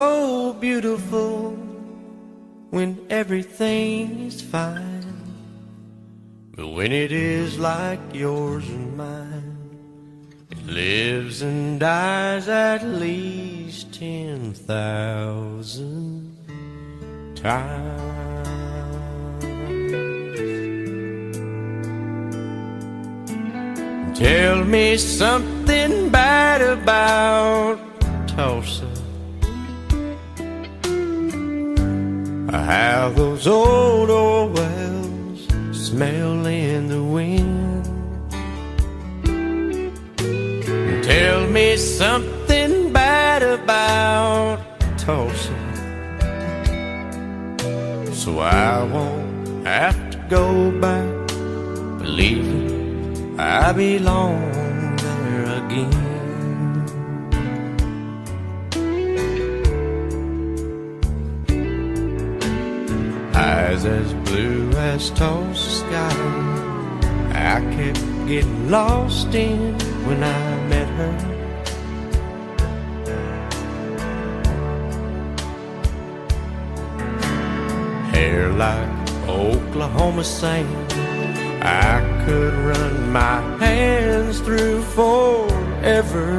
So beautiful when everything is fine, but when it is like yours and mine, it lives and dies at least 10,000 times. Tell me something bad about Tulsa, how those old wells smell in the wind. Tell me something bad about Tulsa, so I won't have to go back believing I belong there again. Eyes as blue as Tulsa sky, I kept getting lost in when I met her. Hair like Oklahoma sand, I could run my hands through forever.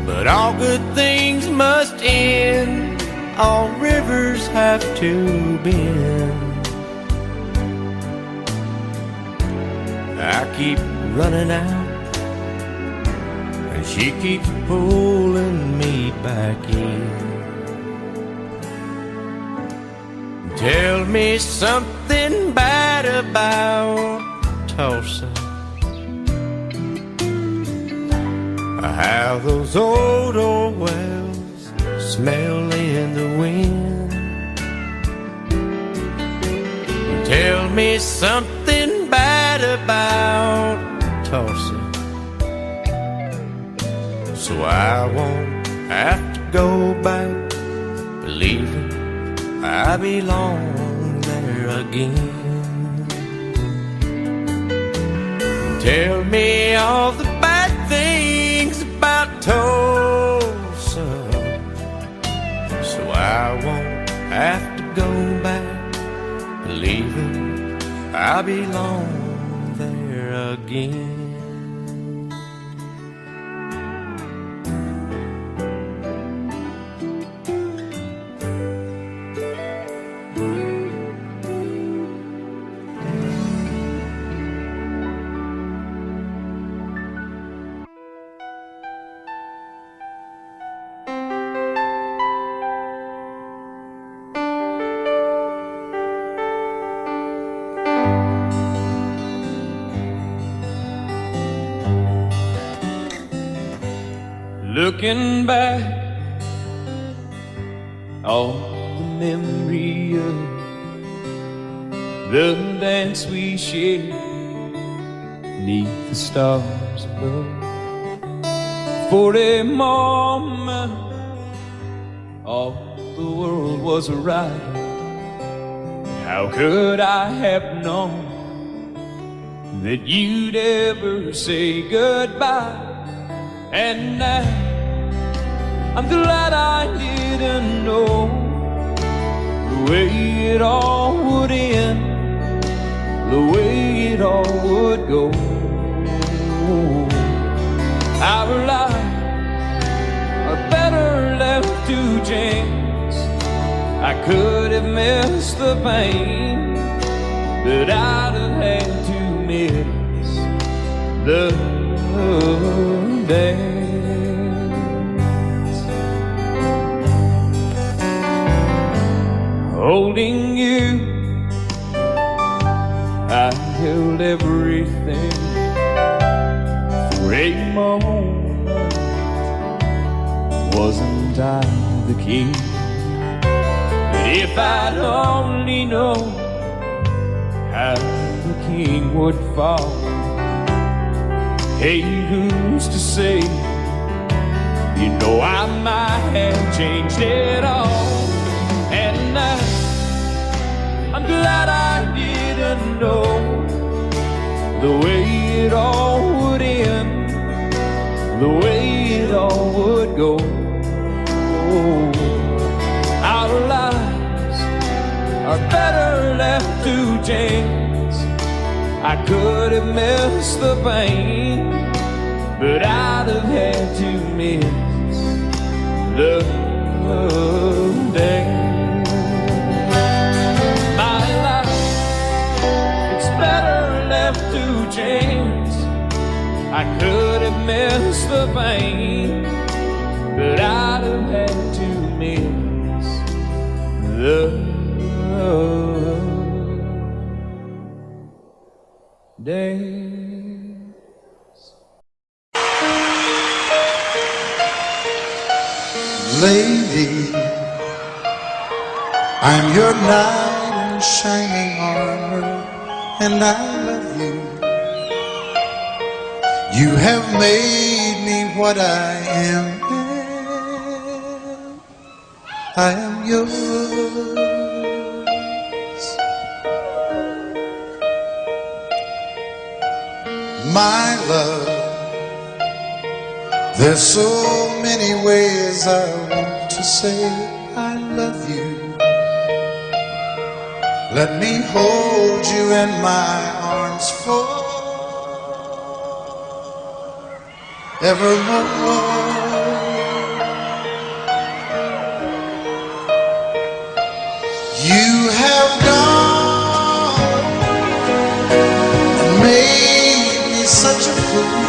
But all good things must end, all rivers have to bend. I keep running out, and she keeps pulling me back in. Tell me something bad about Tulsa, how those old wells smell in the wind. Tell me something bad about Tulsa, so I won't have to go back believing I belong there again. Tell me all the bad things about Tulsa, so I won't have to go back believing I belong there again. Looking back on the memory of the dance we shared neath the stars above. For a moment all the world was right. How could I have known that you'd ever say goodbye? And now I'm glad I didn't know the way it all would end, the way it all would go. Our lives are better left to chance. I could have missed the pain, but I'd have had to miss the dance. Holding you, I held everything. For a moment, wasn't I the king? But if I'd only known how the king would fall, hey, who's to say? You know I might have changed it all. And now I'm glad I didn't know the way the way it all would go. Our lives are better left to chance. I could have missed the pain, but I'd have had to miss the day. My life, it's better left to chance. I could have missed the pain, but I'd have had to miss the days. Lady, I'm your knight in shining armor, and I love you. You have made me what I am. I am yours. My love, there's so many ways I want to say I love you. Let me hold you in my arms forevermore. You have gone and made me such a fool.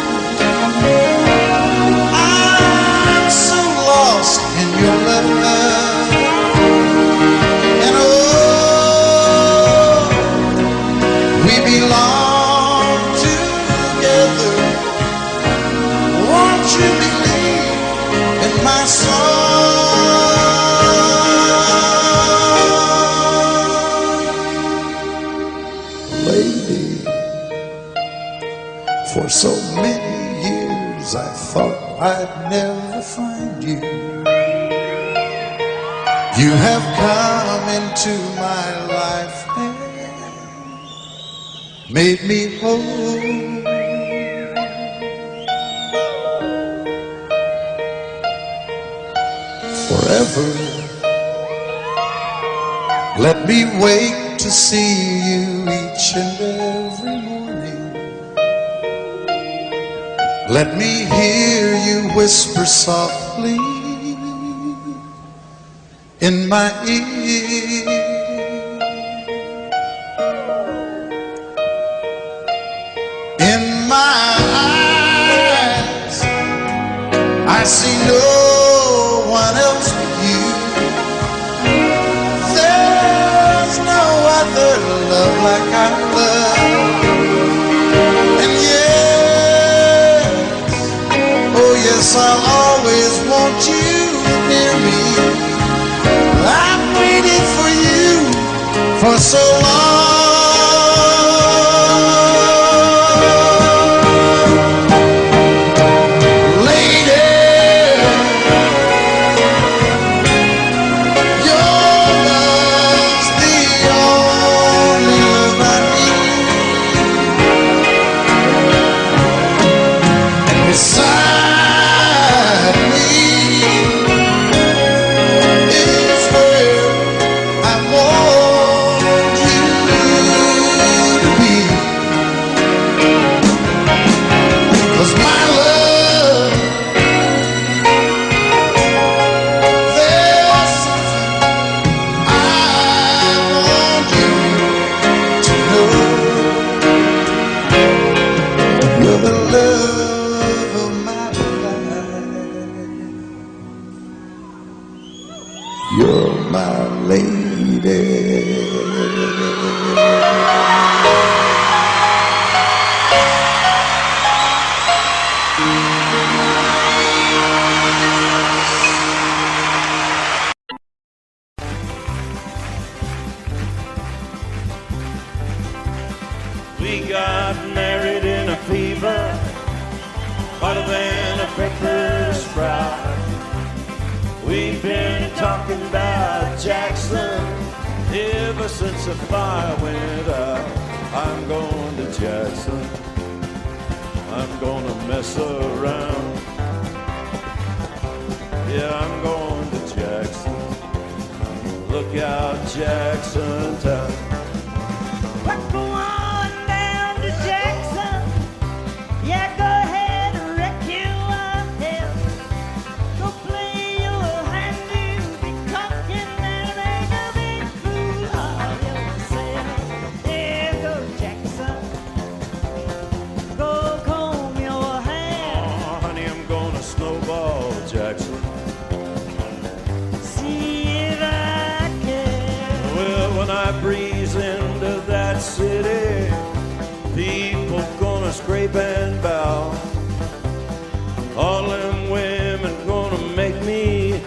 I'm so lost in your love, and oh, we belong together. Won't you believe in my song? Lady, for so many years I thought I'd never find you. You have come into my life and made me whole. Forever, let me wake to see you each and every morning. Let me hear you whisper softly in my ear. In my eyes, I see no one else but you. There's no other love like I love. And yes, oh yes, I'll always want you near me. I've waited for you for so long. You're my lady. We got married in a fever, hotter than a pepper sprout. We've been talking about Jackson ever since the fire went out. I'm going to Jackson, I'm gonna mess around. Yeah, I'm going to Jackson. Look out, Jackson Town. We're going down to Jackson. Yeah, go ahead and wreck your hell. Go play your hand, you'll be cocking and make a big fool of yourself. Yeah, go Jackson. Go comb your hair. Oh, honey, I'm gonna snowball Jackson. See if I can. Well, when I breeze into that city, people gonna scrape and bow. All them women gonna make me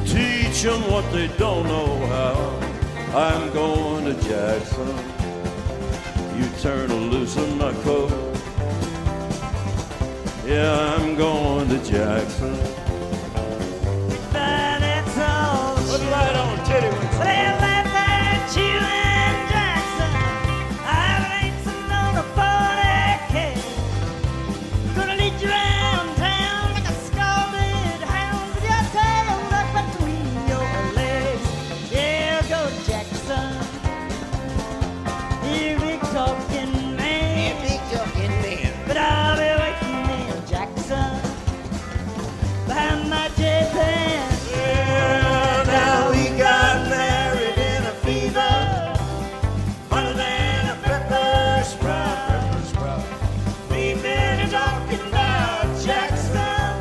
teach them what they don't know how. I'm going to Jackson. You turn loose in my coat. Yeah, I'm going to Jackson. But that's all. Put the light on, titty wings. Well, that's at you and Jackson. I'm racing on a 40K. Gonna lead you around town like a scalded hound with your tail tucked between your legs. Yeah, go Jackson. You big talking man. But I'll be waiting in Jackson behind my J-Pan. Yeah, now we got married in a fever, hotter than a pepper sprout. We've been talking about Jackson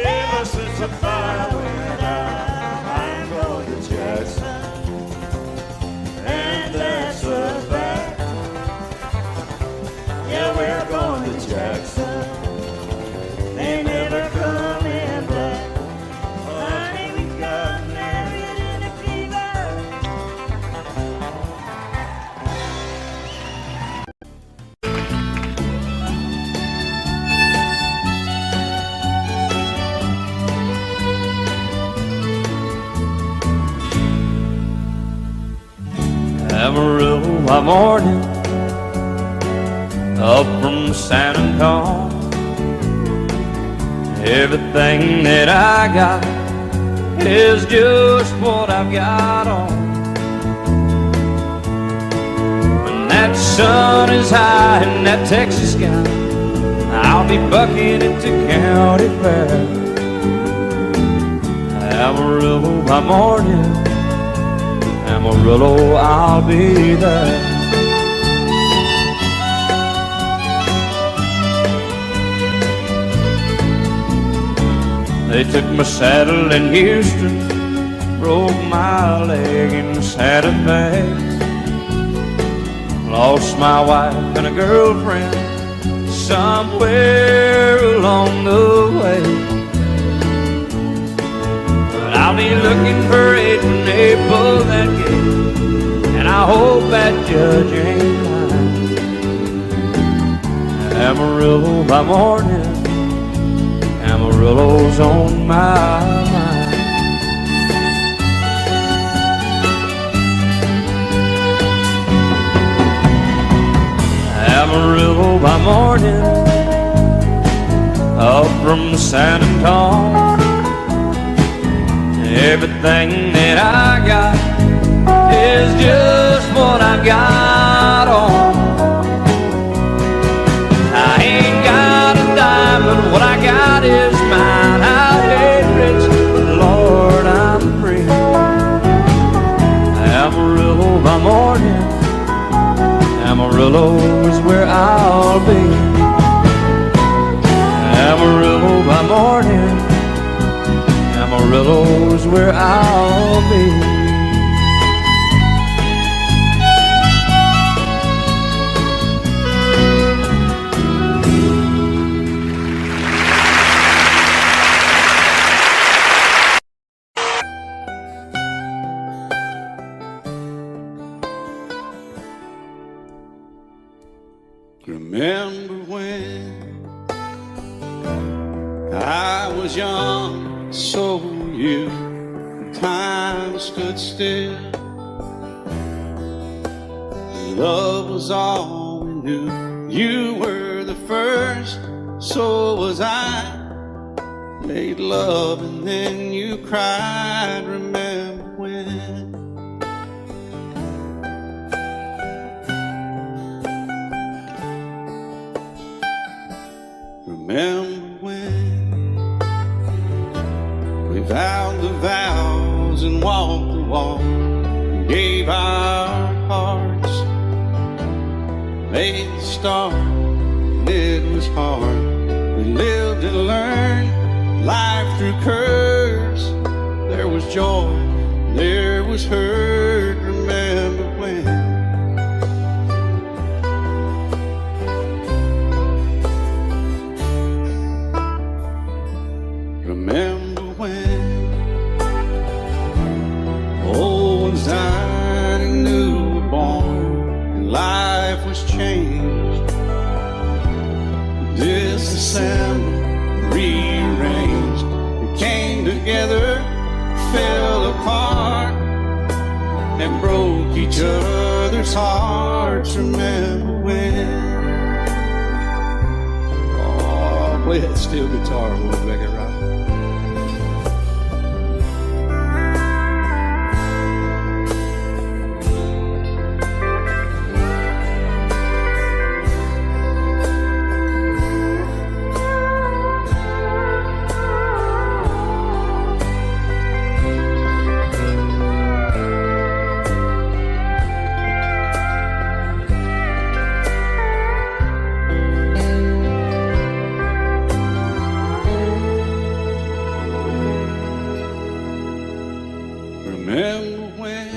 ever since the fire went out. I'm going to Jackson, and that's a fact. Yeah, we're going to Jackson. They never coming back. Honey, we got married in a fever. Amarillo by morning, up from San Antonio. Everything that I got is just what I've got on. When that sun is high in that Texas sky, I'll be bucking into county fair. Amarillo by morning, Amarillo, I'll be there. They took my saddle in Houston, broke my leg in Santa Fe. Lost my wife and a girlfriend somewhere along the way. But I'll be looking for it when they pull that gate, and I hope that judge ain't lying. Amarillo by morning, Amarillo's on my mind. Amarillo by morning, up from San Antonio. Everything that I got is just what I've got on. I ain't got a dime, but what I got is mine. I ain't rich, but Lord, I'm free. Amarillo by morning, Amarillo is where I'll be. Amarillo by morning, Amarillo is where I'll be. Remember when I was young, so were you. Time stood still. Love was all we knew. You were the first, so was I. made love and then you cried. Remember when? Remember when we vowed the vows and walked the walk, and gave our hearts, made the start. It was hard. We lived and learned life through curves. There was joy, there was hurt. Remember when? Remember when old ones died and new were born, and life was changed, disassembled, rearranged. We came together, fell apart, and broke each other's hearts. Remember when? Oh, play that steel guitar, we'll make it right. Remember when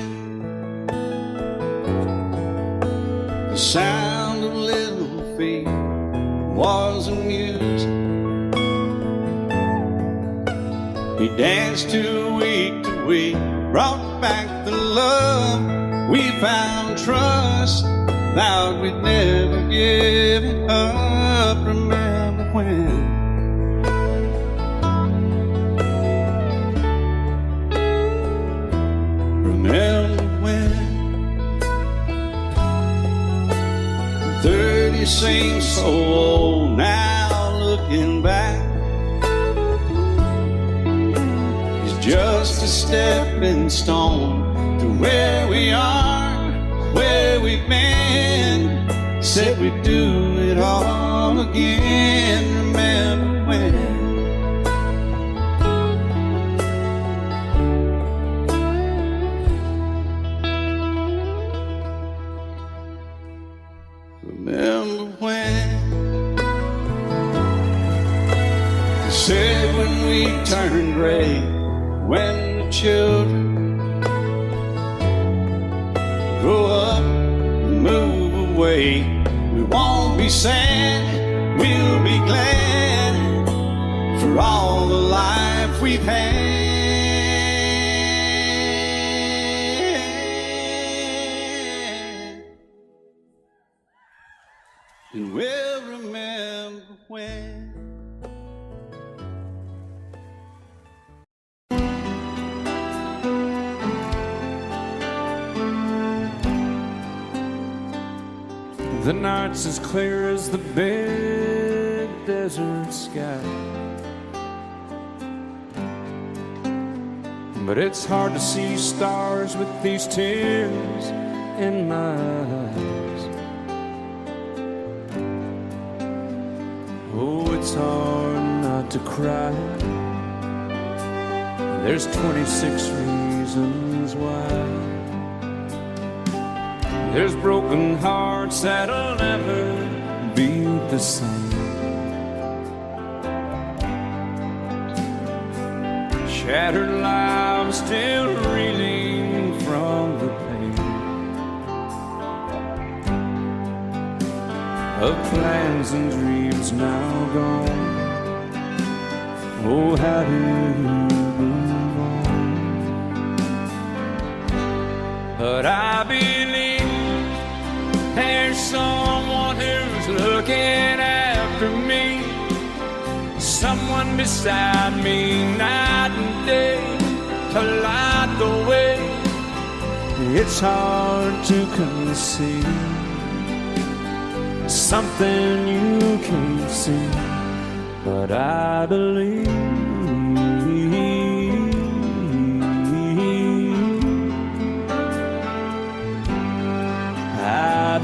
the sound of little feet was a music he danced to week, brought back the love we found, trust, vowed we'd never give it up. Remember when? Remember when 30 seems so old now, looking back, it's just a stepping stone to where we are, where we've been. Said we'd do it all again. Remember when? Remember when they said when we turned gray, when the children grow up and move away, we won't be sad, we'll be glad for all the life we've had. And we'll remember when. The night's as clear as the big desert sky, but it's hard to see stars with these tears in my eyes. Oh, it's hard not to cry. There's 26 reasons why. There's broken hearts that'll never beat the same. Shattered lives still reeling from the pain of plans and dreams now gone. Oh, how do you move on? But I believe there's someone who's looking after me, someone beside me night and day to light the way. It's hard to conceive something you can't see, but I believe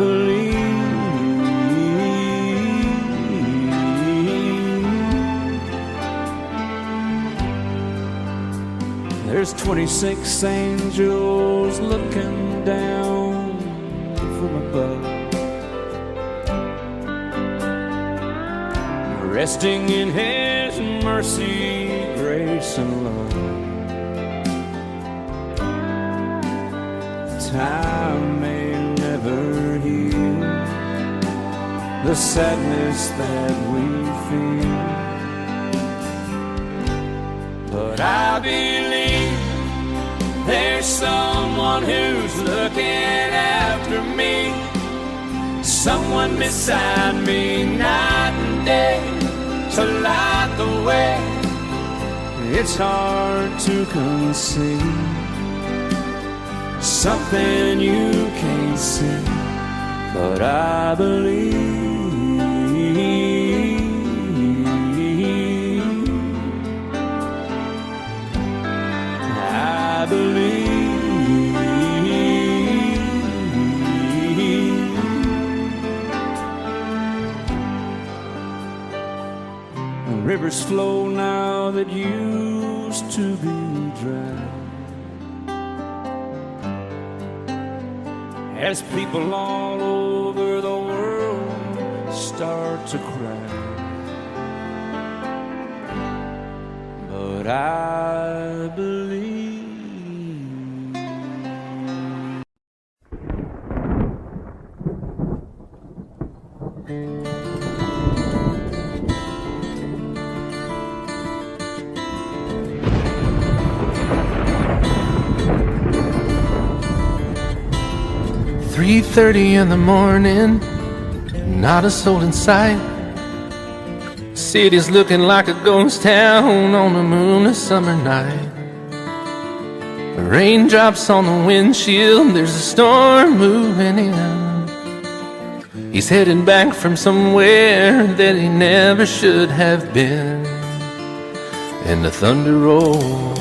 believe. There's 26 angels looking down from above, resting in His mercy, grace, and love. Time may never heal the sadness that we feel, but I believe there's someone who's looking after me, someone beside me night and day to light the way. It's hard to conceive something you can't see, but I believe. I believe. Rivers flow now that used to be dry, as people all over the world start to cry. But I believe. "3:30 in the morning, not a soul in sight. City's looking like a ghost town on a moonless summer night. Raindrops on the windshield, there's a storm moving in. He's heading back from somewhere that he never should have been. And the thunder rolls,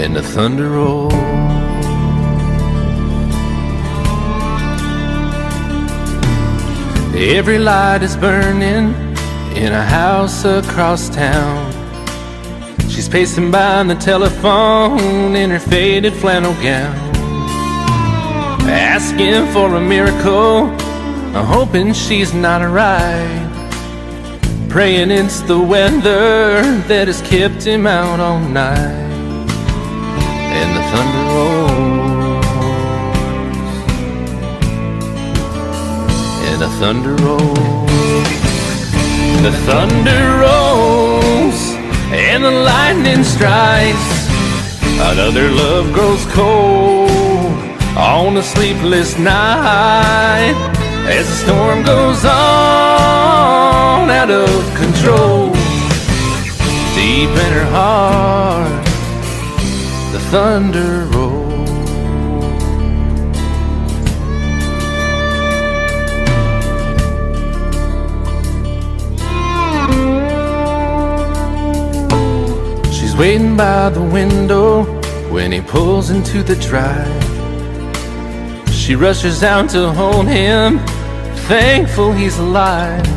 and the thunder rolls. Every light is burning in a house across town. She's pacing by the telephone in her faded flannel gown, asking for a miracle, hoping she's not right, praying it's the weather that has kept him out all night. And the thunder rolls, and the thunder rolls. The thunder rolls, and the lightning strikes. Another love grows cold on a sleepless night, as the storm goes on out of control. Deep in her heart, the thunder rolls. She's waiting by the window when he pulls into the drive. She rushes out to hold him, thankful he's alive.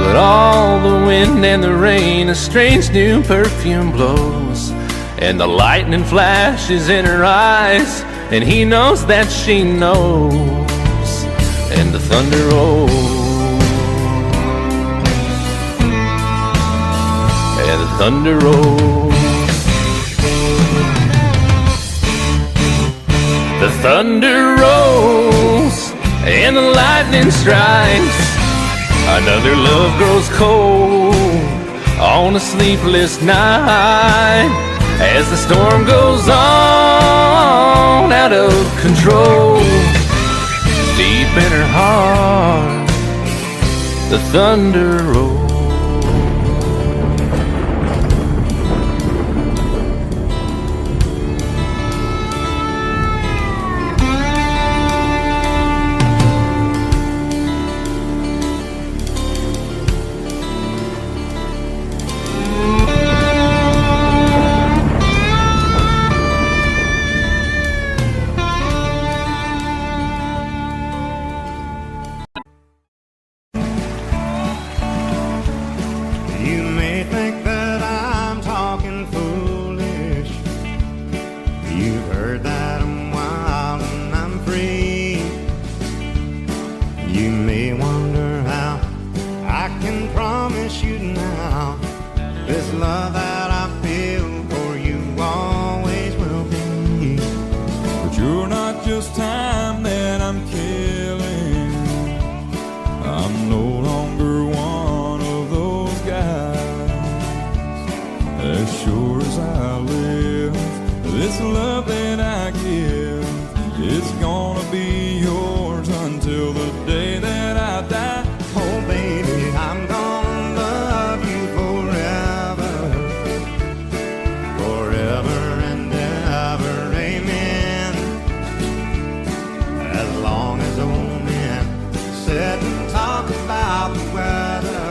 But all the wind and the rain, a strange new perfume blows, and the lightning flashes in her eyes, and he knows that she knows. And the thunder rolls, and the thunder rolls. The thunder rolls, and the lightning strikes. Another love grows cold on a sleepless night, as the storm goes on out of control. Deep in her heart, the thunder rolls. sure not just time that I'm killing. I'm no longer one of those guys. As sure as I live, this love that I give is gonna be yours until the day that I die. Oh baby, I'm gonna love you forever, forever and ever, amen. As long as old men sit and talk about the weather,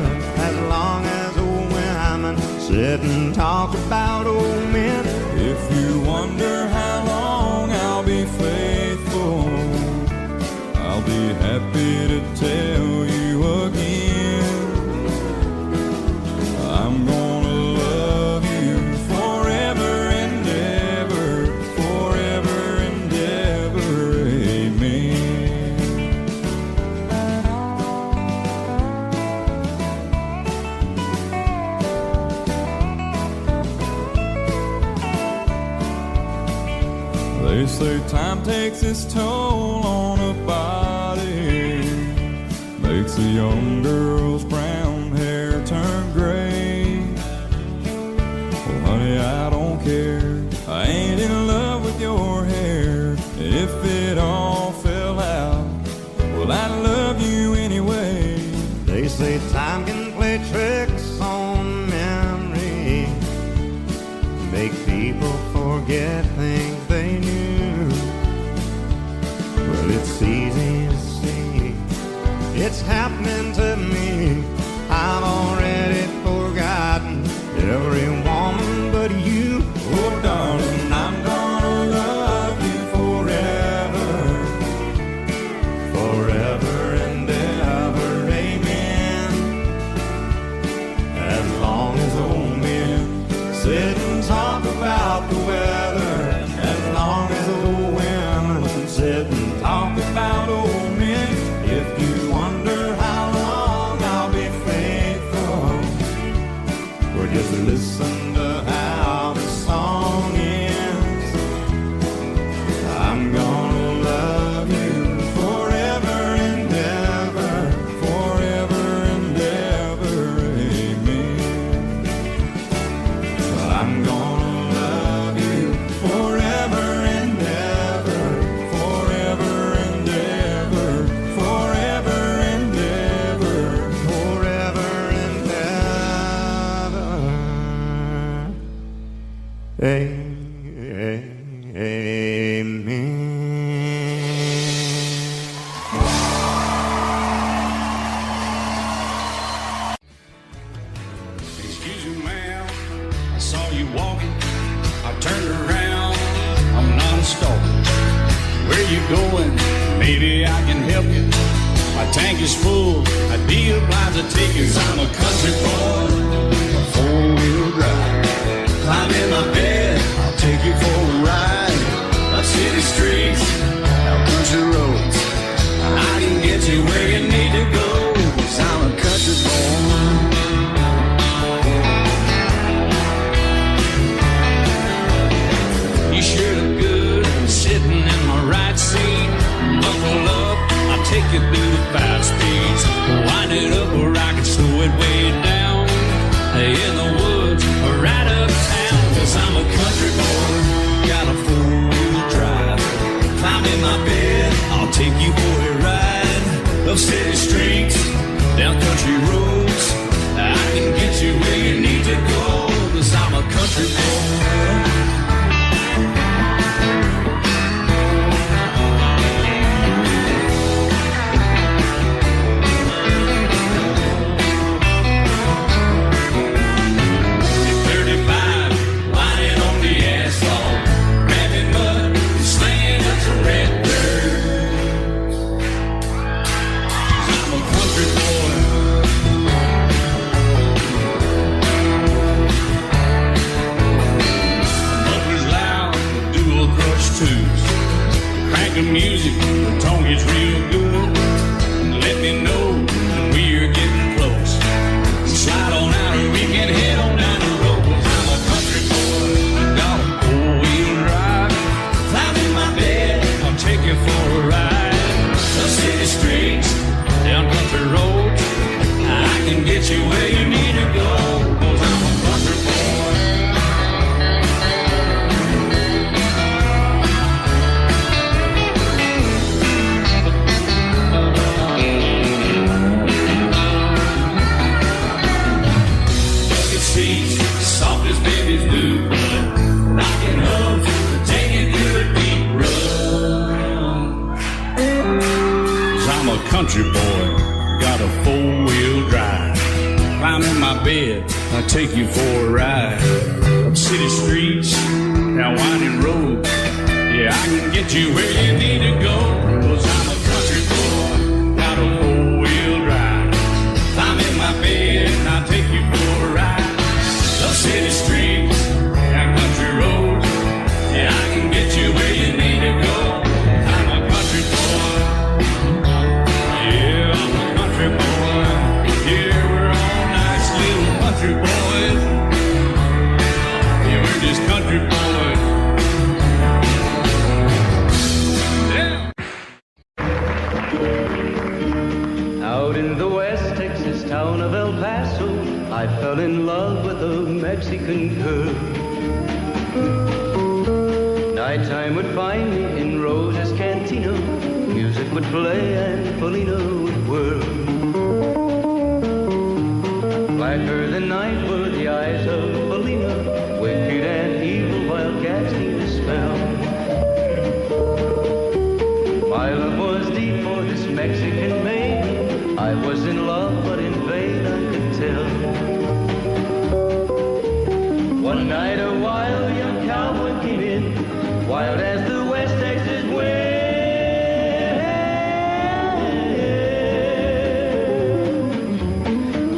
as long as old women sit and talk about old men. If you wonder how long I'll be faithful, I'll be happy to tell you again. I'm gonna love you forever and ever, forever and ever, amen. They say time takes its toll on a body, makes a young girl's brown hair turn gray. Oh honey, I don't care, I ain't in love with your hair. If it all fell out, well I love you anyway. They say time can play tricks on memory, make people forget things they knew. Well, it's easy to see, it's happening to me. I've already forgotten every woman but you. Oh darling, I'm gonna love you forever, Forever and ever, amen. As long as old men sit and talk about the weather, as long as old women sit and talk about old men. If you wonder how long I'll be faithful, or just listen to how the song ends, I'm gonna love you forever and ever, forever and ever, amen. I'm gonna love you forever and ever, forever and ever, forever and ever, forever and ever, amen. Excuse me, ma'am, I saw you walking. I turned around, I'm not a stalker. Where you going? Maybe I can help you. My tank is full, I'd be obliged to take you. 'Cause I'm a country boy, a four-wheel drive. Climb in my bed, I'll take you for a ride. Up city streets, out country roads. I can get you where you need to go. 'Cause I'm a country boy. You sure look good sitting in my right seat. Buckle up, I'll take you through the 5 speeds. Wind it up or I can slow it way down. In the woods or right uptown. 'Cause I'm a country boy, got a 4-wheel drive. Climb in my bed, I'll take you for a ride. Up city streets, down country roads. I can get you where you need to go. 'Cause I'm a country boy. The music, the tone gets real good. Let me know when we're getting close. Slide on out and we can head on down the road. 'Cause I'm a country boy, got a 4-wheel drive. Climb in my bed, get you where you need to go, 'cause I'm a country boy. Bucket seats, soft as babies do, rocking hubs, take it through a deep run. 'Cause I'm a country boy, got a four-wheel drive. Climb in my bed, I'll take you for a ride. Up city streets, down winding roads. Yeah, I can get you where you need to go, 'cause I'm a country boy, got a four-wheel drive. Climb in my bed, and I'll take you for a ride. Up city streets, down country roads. Yeah, I can get you where you need to go. I'm a country boy. Yeah, I'm a country boy. Yeah, we're all nice little country boys. Yeah, we're just country boys. Yeah. Out in the West Texas town of El Paso, I fell in love with a Mexican girl. Nighttime would find me in Rose's Cantina. Music would play and Felina would whirl. Blacker than night were the eyes of Felina, wicked and evil while casting a spell. My love was deep for this Mexican maiden. I was in love, but in vain I could tell. One night a wild young cowboy came in, wild as the West Texas wind.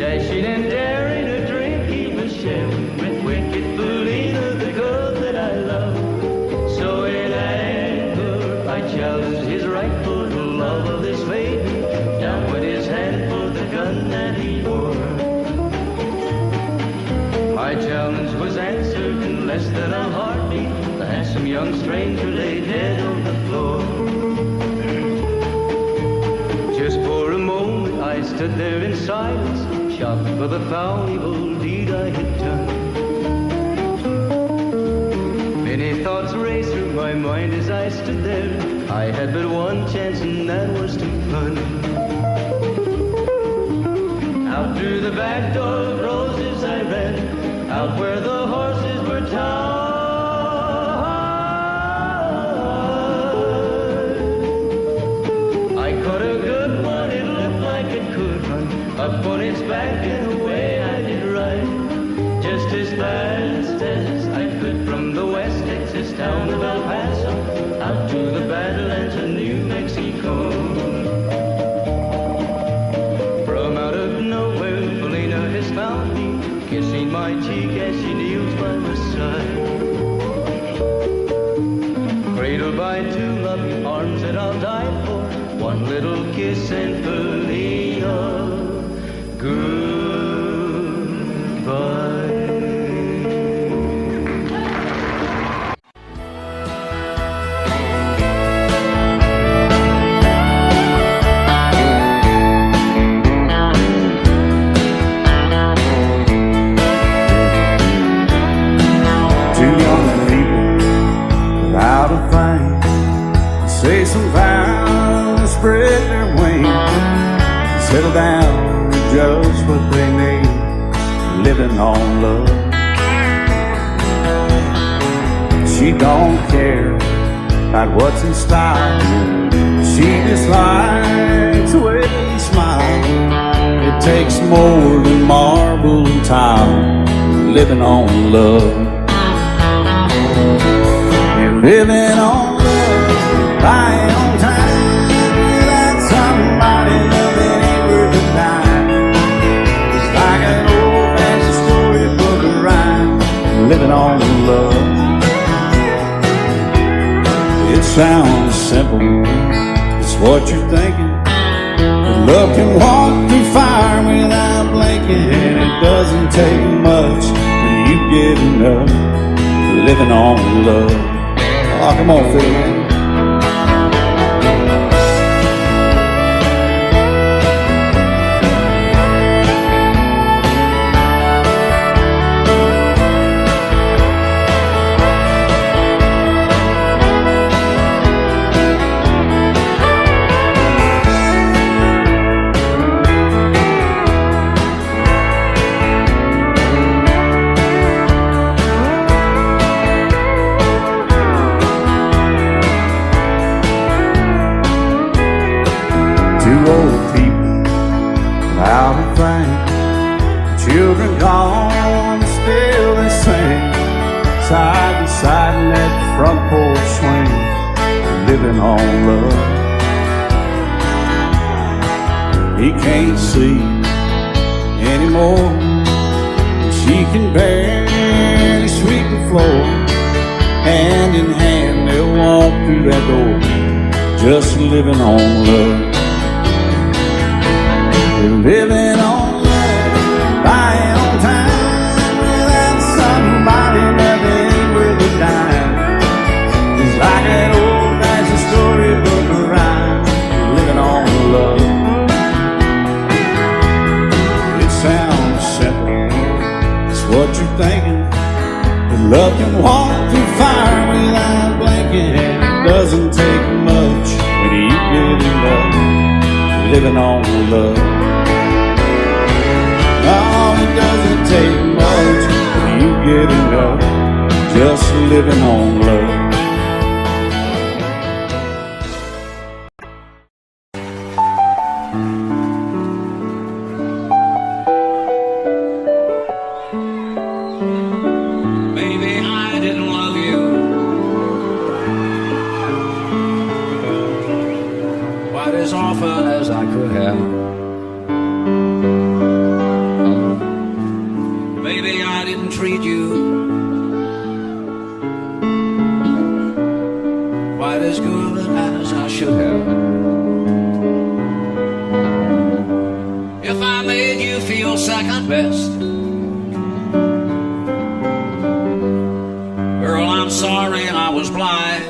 Dashing and daring a drink he was sharing with wicked Felina, the girl that I love. So in anger I challenged his right for the love of this maiden. Down went his hand for the gun that he wore. My challenge was answered in less than a heartbeat. The handsome young stranger laid dead on the floor. Just for a moment I stood there in silence, shocked for the foul evil deed I had done. Many thoughts raced through my mind as I stood there. I had but one chance and that was to run. Out through the back door of Roses I ran, out where the horses were tied. I caught a good one, it looked like it could run, up on its back and away I did ride. Just as fast as I could from the West Texas town of El Paso, out to the Badlands of New Mexico. From out of nowhere, Felina has found me, kissing my cheek as she kneels by my side. Cradled by two loving arms that I'll die for, one little kiss and Felina, goodbye. Two young people without a thing, say some vows, spread their wings, settle down to just what they need, living on love. She don't care about what's in style, she just likes the way they smile. It takes more than marble and tile, living on love. You're living on love, buying on time, without somebody loving ain't worth a dime. It's like an old-fashioned storybook of rhyme, living on love. It sounds simple, it's what you're thinking. But love can walk through fire without blinking, and it doesn't take much for you getting up, living on love. Oh, come on, Phil, man. living on love. He can't sleep anymore. She can barely sweep the floor. Hand in hand they'll walk through that door, just living on love. They're living on love, buying on time without somebody that ain't worth a dime. It's like an old-fashioned storybook rhyme, living on love. It sounds simple, it's what you're thinking. But love can walk through fire without blinking. It doesn't take much when you get enough, living on love. Oh, it doesn't take much when you get enough, just living on love. Maybe I didn't love you quite as often as I could have. Maybe I didn't treat you quite as good as I should have. If I made you feel second best, girl, I'm sorry I was blind.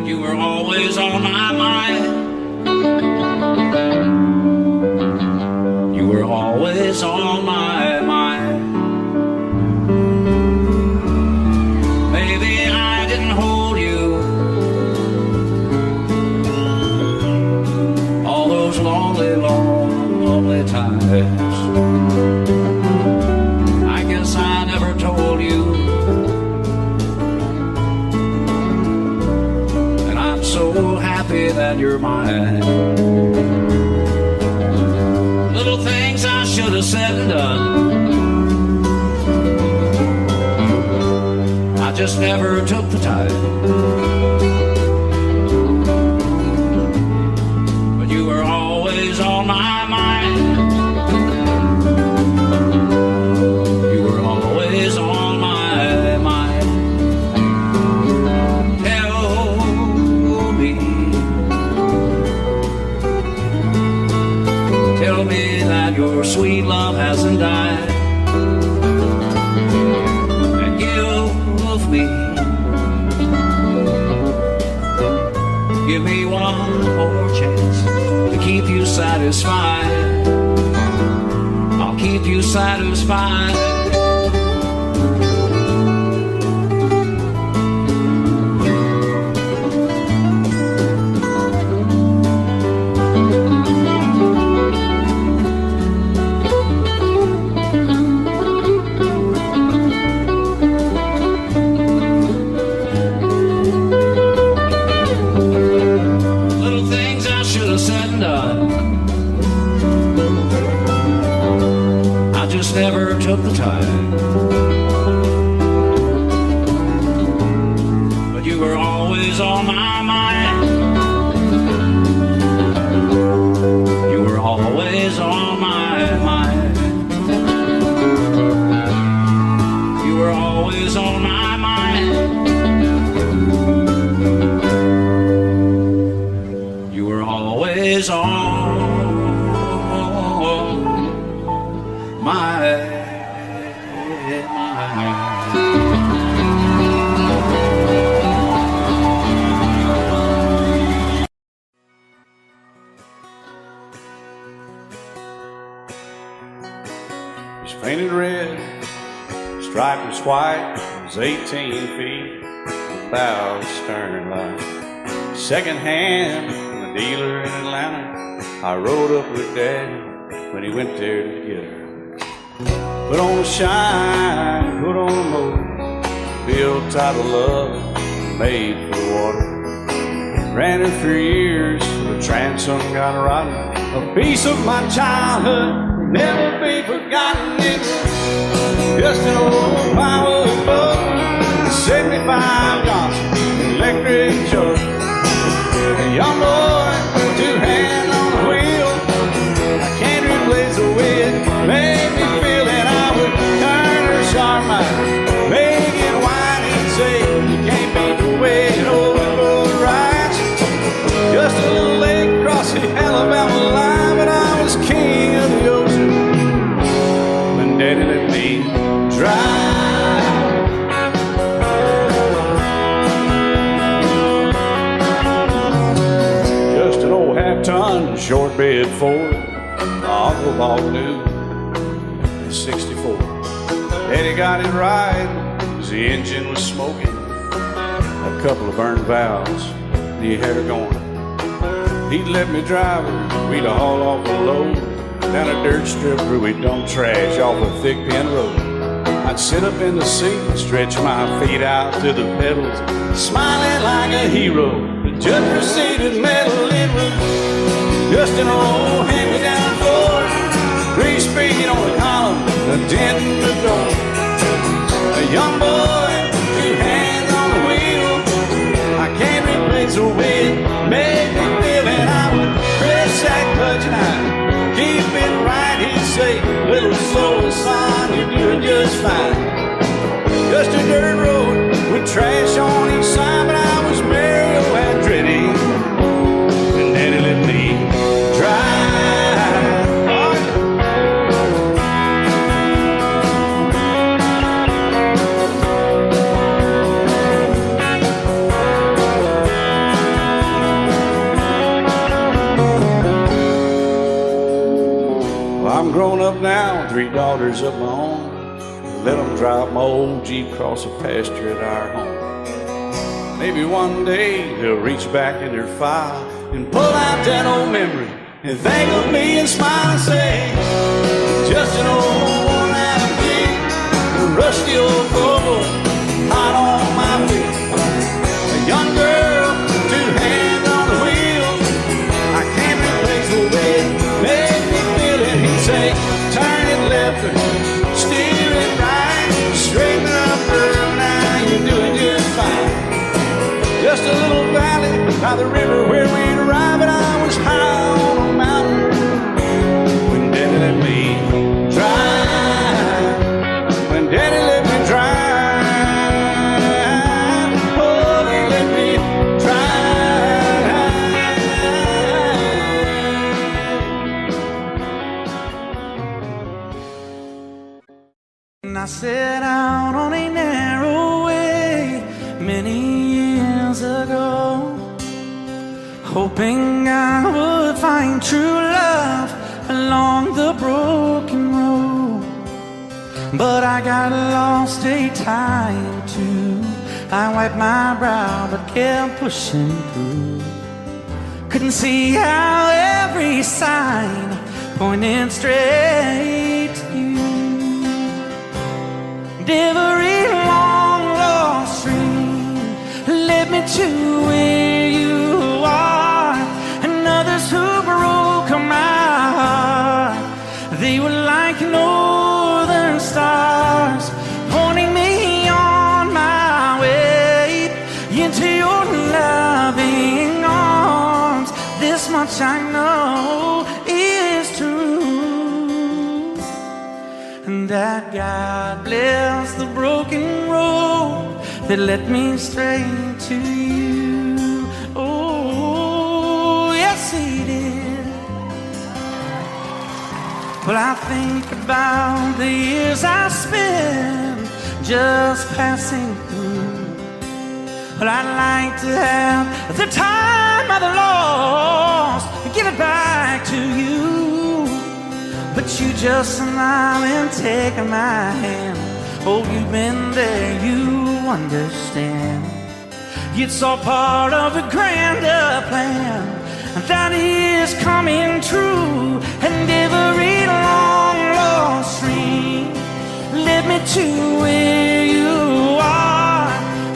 You were always on my mind. You were always on my mind. Maybe I didn't hold you all those lonely, lonely times. I guess I never told you, and I'm so happy that you're mine. Little things I should have said and done, I just never took the time. But you were always on my mind. You were always on my mind. Tell me that your sweet love hasn't died, and give me one more chance to keep you satisfied. I'll keep you satisfied. Never took the time, but you were always on my mind. You were always on my mind. You were always on my mind. You were always on painted red, stripe was white, it was 18 feet, about stern line. Second hand from a dealer in Atlanta, I rode up with Daddy when he went there to get her. Put on a shine, put on a motor, built out of love, made for the water. Ran her for years, the transom got rotten. A piece of my childhood never be forgotten. It's just an old power boat 75 Johnson, electric truck. A young boy, two hands on the wheel. I can't replace the way it made me feel that I would turn her sharp mind, make it wide and say, you can't beat the way an old road rides. Just a little lake across the Alabama line, but I was king of the ocean when Daddy let me drive. Just an old half-ton short bed Ford, my Uncle Bob knew in '64. Daddy got it right, 'cause the engine was smoking, a couple of burned valves, the hair going. He'd let me drive her, we'd haul off a load down a dirt strip where we'd dump trash off a thick pin road. I'd sit up in the seat and stretch my feet out to the pedals, smiling like a hero. The judge proceeded metal, it was just an old hand-me-down Ford, three-speed on the column, a dent in the door. A young boy, two hands on the wheel. I can't replace the way it made me feel, and I would press that clutch and I'd keep it right. He'd say, little slower, son, you're doing just fine. Just a dirt road with trash on each side, but I was Mario Andretti, and Daddy let me drive. Well, I'm grown up now, 3 daughters of my own. Let them drive my old Jeep across the pasture at our home. Maybe one day they'll reach back in their file and pull out that old memory and think of me and smile and say, just an old worn-out Jeep, a rusty old Volvo, hot on my feet. A young girl, two hands on the wheel. I can't replace the way it made me feel it. He'd say, turn it left or steer it right, straighten up, girl, now you're doing just fine. Just a little valley by the river where we'd arrive, and I was high on a mountain when Daddy let me drive. When Daddy let me drive, oh, he let me drive. And I set out on a narrow way many years ago, hoping I would find true love along the broken road. But I got lost a time or two. I wiped my brow but kept pushing through. Couldn't see how every sign pointed straight to you. Every long lost dream led me to where you are, and others who broke my heart, they were like northern stars, pointing me on my way into your loving arms. This much I know is true, and that God bless the broken road that led me straight to you. Oh, yes, He did. Well, I think about the years I spent just passing through. Well, I'd like to have the time I've lost and give it back to you. But you just smile and take my hand. Oh, you've been there, you understand. It's all part of a grander plan that is coming true. And every long lost dream led me to where you are,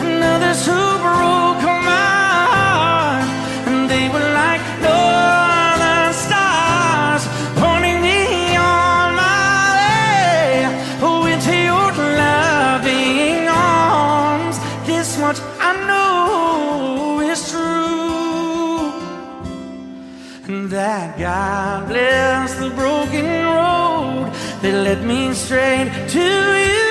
and others who broke my heart, and they were like northern stars, pointing me on my way into your loving arms. much I know is true, and that God bless the broken road that led me straight to you.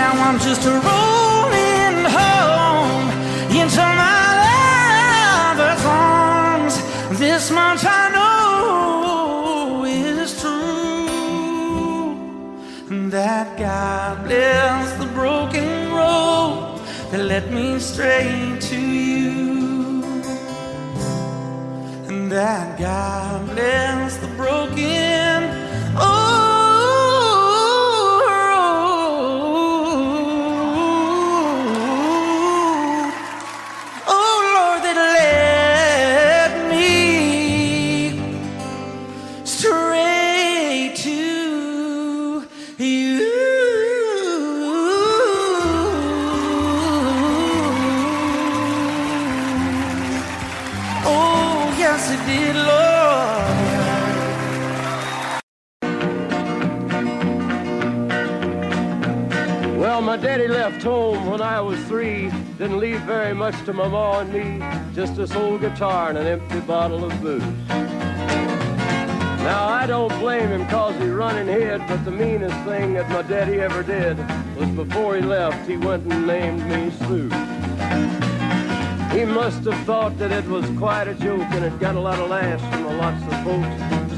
Now I'm just rolling home into my lover's arms. This much I know is true, that God bless the broken road that led me straight to you, and that God bless the broken My daddy left home when I was 3, didn't leave very much to my ma and me, just this old guitar and an empty bottle of booze. Now I don't blame him 'cause he run and hid, but the meanest thing that my daddy ever did was before he left, he went and named me Sue. He must have thought that it was quite a joke and it got a lot of laughs from lots of folks.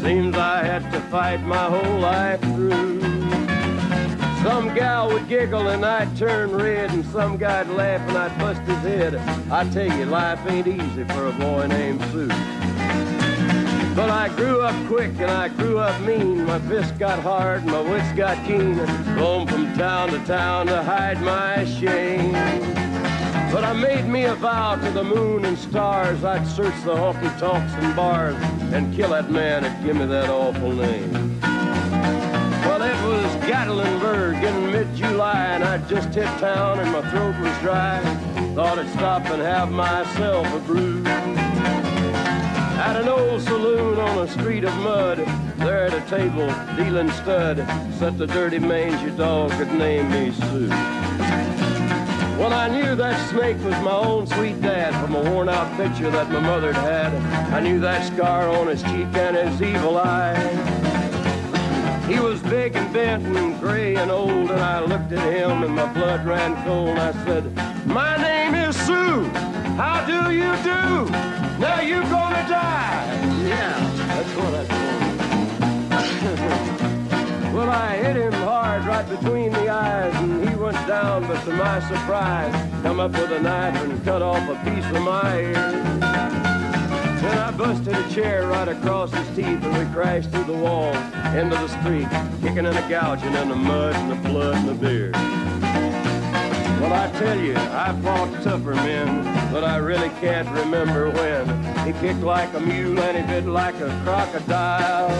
Seems I had to fight my whole life through. Some gal would giggle and I'd turn red, and some guy'd laugh and I'd bust his head. I tell you, life ain't easy for a boy named Sue. But I grew up quick and I grew up mean. My fists got hard and my wits got keen. Roam from town to hide my shame. But I made me a vow to the moon and stars, I'd search the honky-tonks and bars and kill that man that give me that awful name. Well, it was Gatlinburg in mid-July, and I'd just hit town and my throat was dry. Thought I'd stop and have myself a brew. At an old saloon on a street of mud, there at a table, dealing stud, sat the dirty mangy dog that named me Sue. Well, I knew that snake was my own sweet dad from a worn-out picture that my mother'd had. I knew that scar on his cheek and his evil eye. He was big and bent and gray and old, and I looked at him and my blood ran cold. I said, "My name is Sue. How do you do? Now you gonna die." Yeah, that's what I told him. Well, I hit him hard right between the eyes, and he went down, but to my surprise, come up with a knife and cut off a piece of my ear. Then I busted a chair right across his teeth, and we crashed through the walls into the street, kicking and a gouging in the mud and the blood and the beer. Well, I tell you, I fought tougher men, but I really can't remember when. He kicked like a mule and he bit like a crocodile.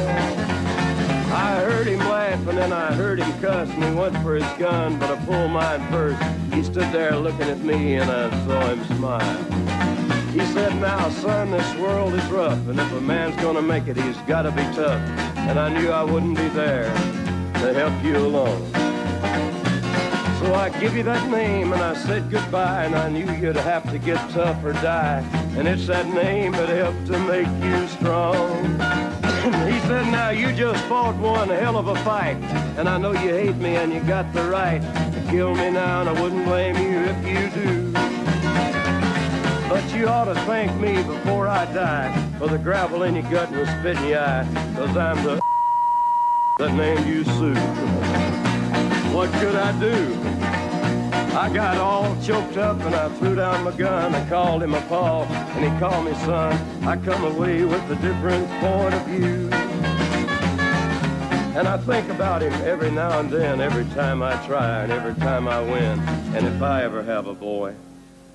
I heard him laugh and then I heard him cuss, and he went for his gun, but I pulled mine first. He stood there looking at me and I saw him smile. He said, "Now, son, this world is rough, and if a man's gonna make it, he's gotta be tough." And I knew I wouldn't be there to help you along. So I give you that name and I said goodbye, and I knew you'd have to get tough or die. And it's that name that helped to make you strong. He said, "Now you just fought one hell of a fight, and I know you hate me and you got the right to kill me now, and I wouldn't blame you if you do. But you ought to thank me before I die for the gravel in your gut and the spit in your eye, 'cause I'm the that named you Sue." What could I do? I got all choked up and I threw down my gun. I called him a pa and he called me son. I come away with a different point of view. And I think about him every now and then, every time I try and every time I win. And if I ever have a boy,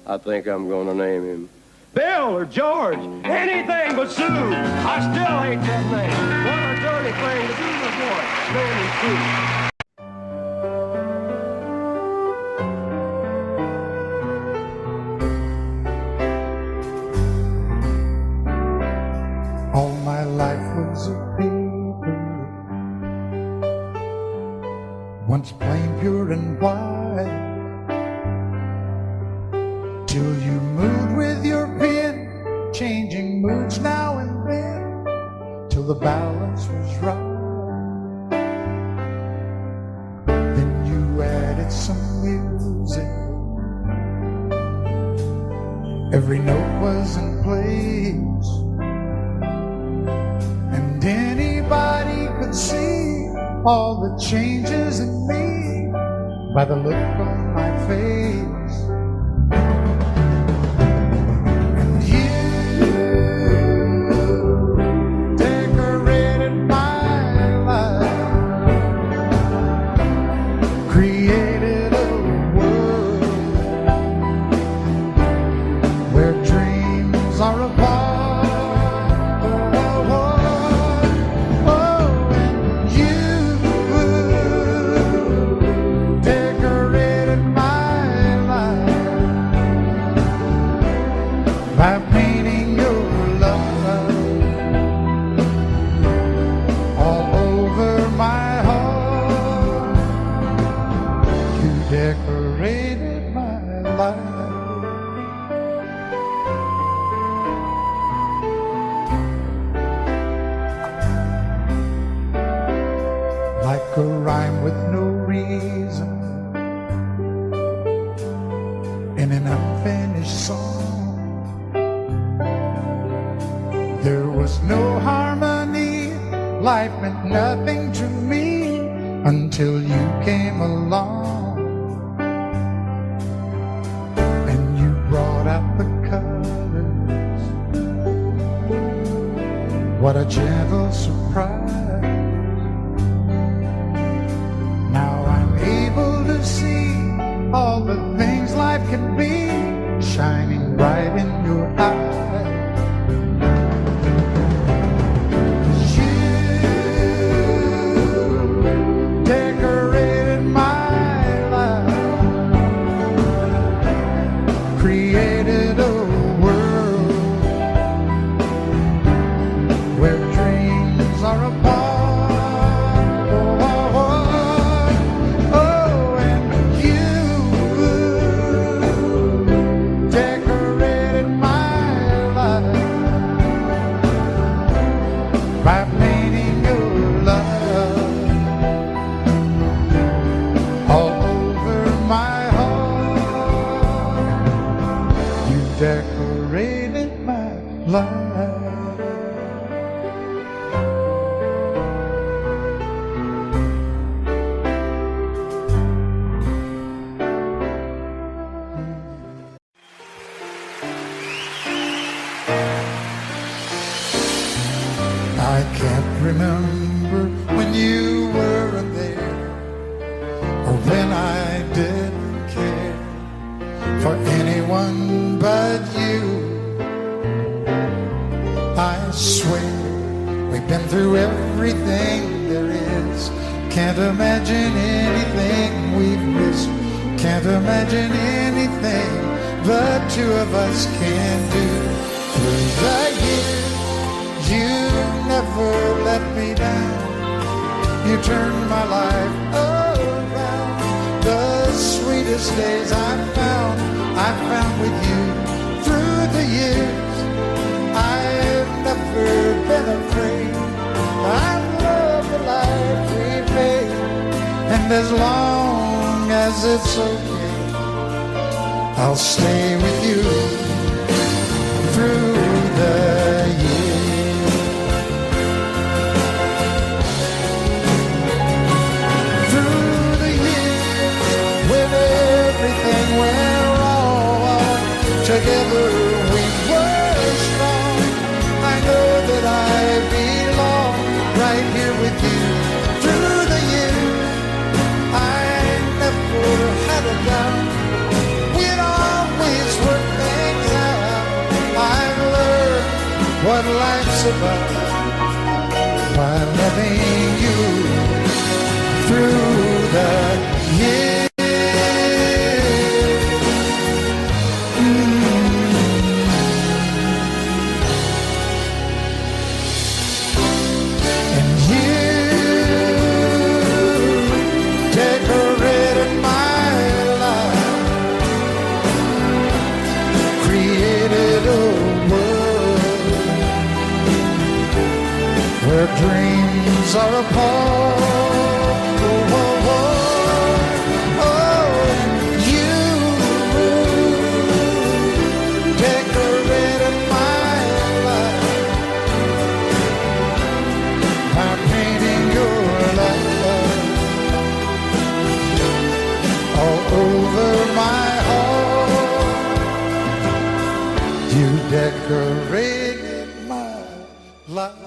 I think I'm gonna name him Bill or George, anything but Sue. I still hate that name. What a dirty thing to do to a boy, naming Sue. till you moved with your pen, changing moods now and then, till the balance was right. Then you added some music, every note was in place, and anybody could see all the changes in me by the look on my face. And you decorated my life, created a world where dreams are apart. By painting your love all over my heart, you decorated my life. Like a rhyme with no reason in an unfinished song. There was no harmony, life meant nothing to me until you came along. And you brought out the colors, what a gentle surprise. Now I'm able to see all the things life can be, shining bright in your eyes. Created a world where dreams are apart. Oh, and you decorated my life by painting your love all over my heart. Decorated my life. I can't remember when you weren't there, or when I didn't care for anyone but you. I swear we've been through everything there is. Can't imagine anything we've missed. Can't imagine anything the two of us can do. Through the years, you never let me down. You turned my life around. The sweetest days I found with you. Through the years, I've never been afraid. I love the life we made, and as long as it's okay, I'll stay with you through the years. Through the years, when everything went wrong, together we were strong. I know that I belong right here with you. Through the years, I never had a doubt. We'd always work things out. I've learned what life's about by loving you through the years. curtains are apart. Oh, oh, oh, oh, you decorated my life by painting your life all over my heart. You decorated my life.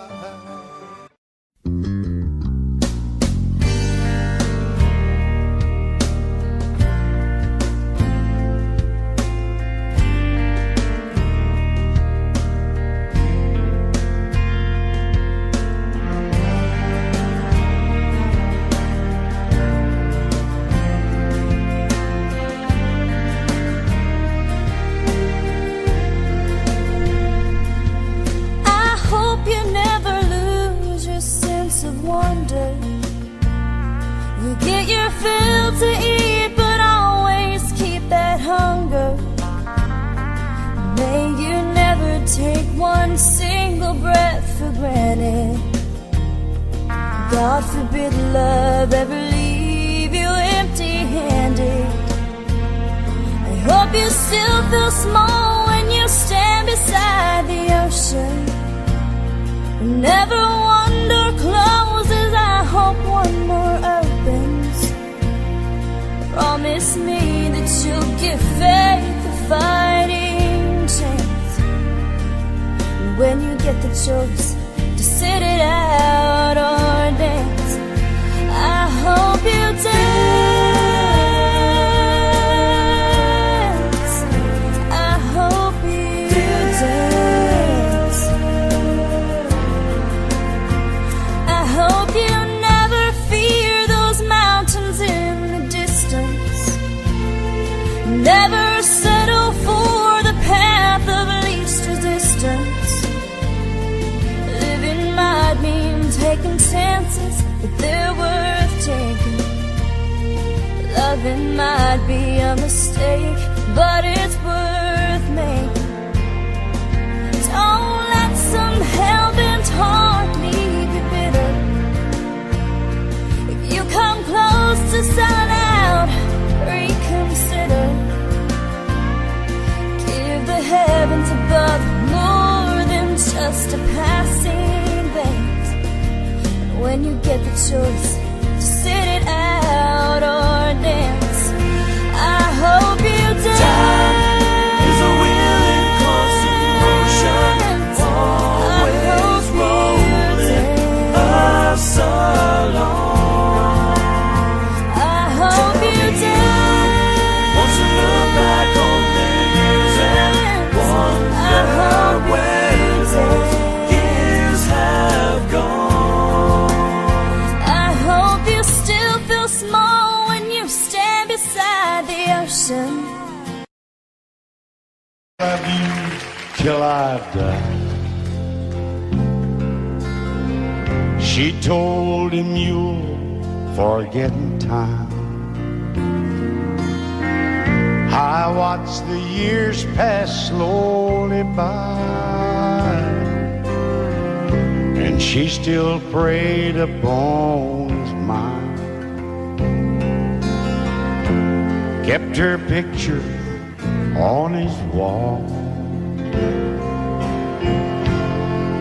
You get your fill to eat, but always keep that hunger. May you never take one single breath for granted. God forbid love ever leave you empty-handed. I hope you still feel small when you stand beside the ocean. Never one door closes, I hope one more opens. Promise me that you'll give faith a fighting chance. And when you get the choice to sit it out or dance, I hope you dance. I hope you dance. I hope you never fear those mountains in the distance. Never settle for the path of least resistance. Living might mean taking chances, but they're worth taking. Loving might be a mistake, but it's worth making. Don't let some hell-bent heart leave you bitter. If you come close to selling out, reconsider. Give the heavens above more than just a passing glance. And when you get the choice to sit it out or dance, I hope you dance. Time is a wheel in constant motion, always rolling us along. I hope you dance. Once you look back on things and wonder where those years have gone. I hope you still feel small when you stand beside the ocean. Love you till I die. She told him you'll forget in time. I watched the years pass slowly by, and she still preyed upon his mind. Kept her picture on his wall.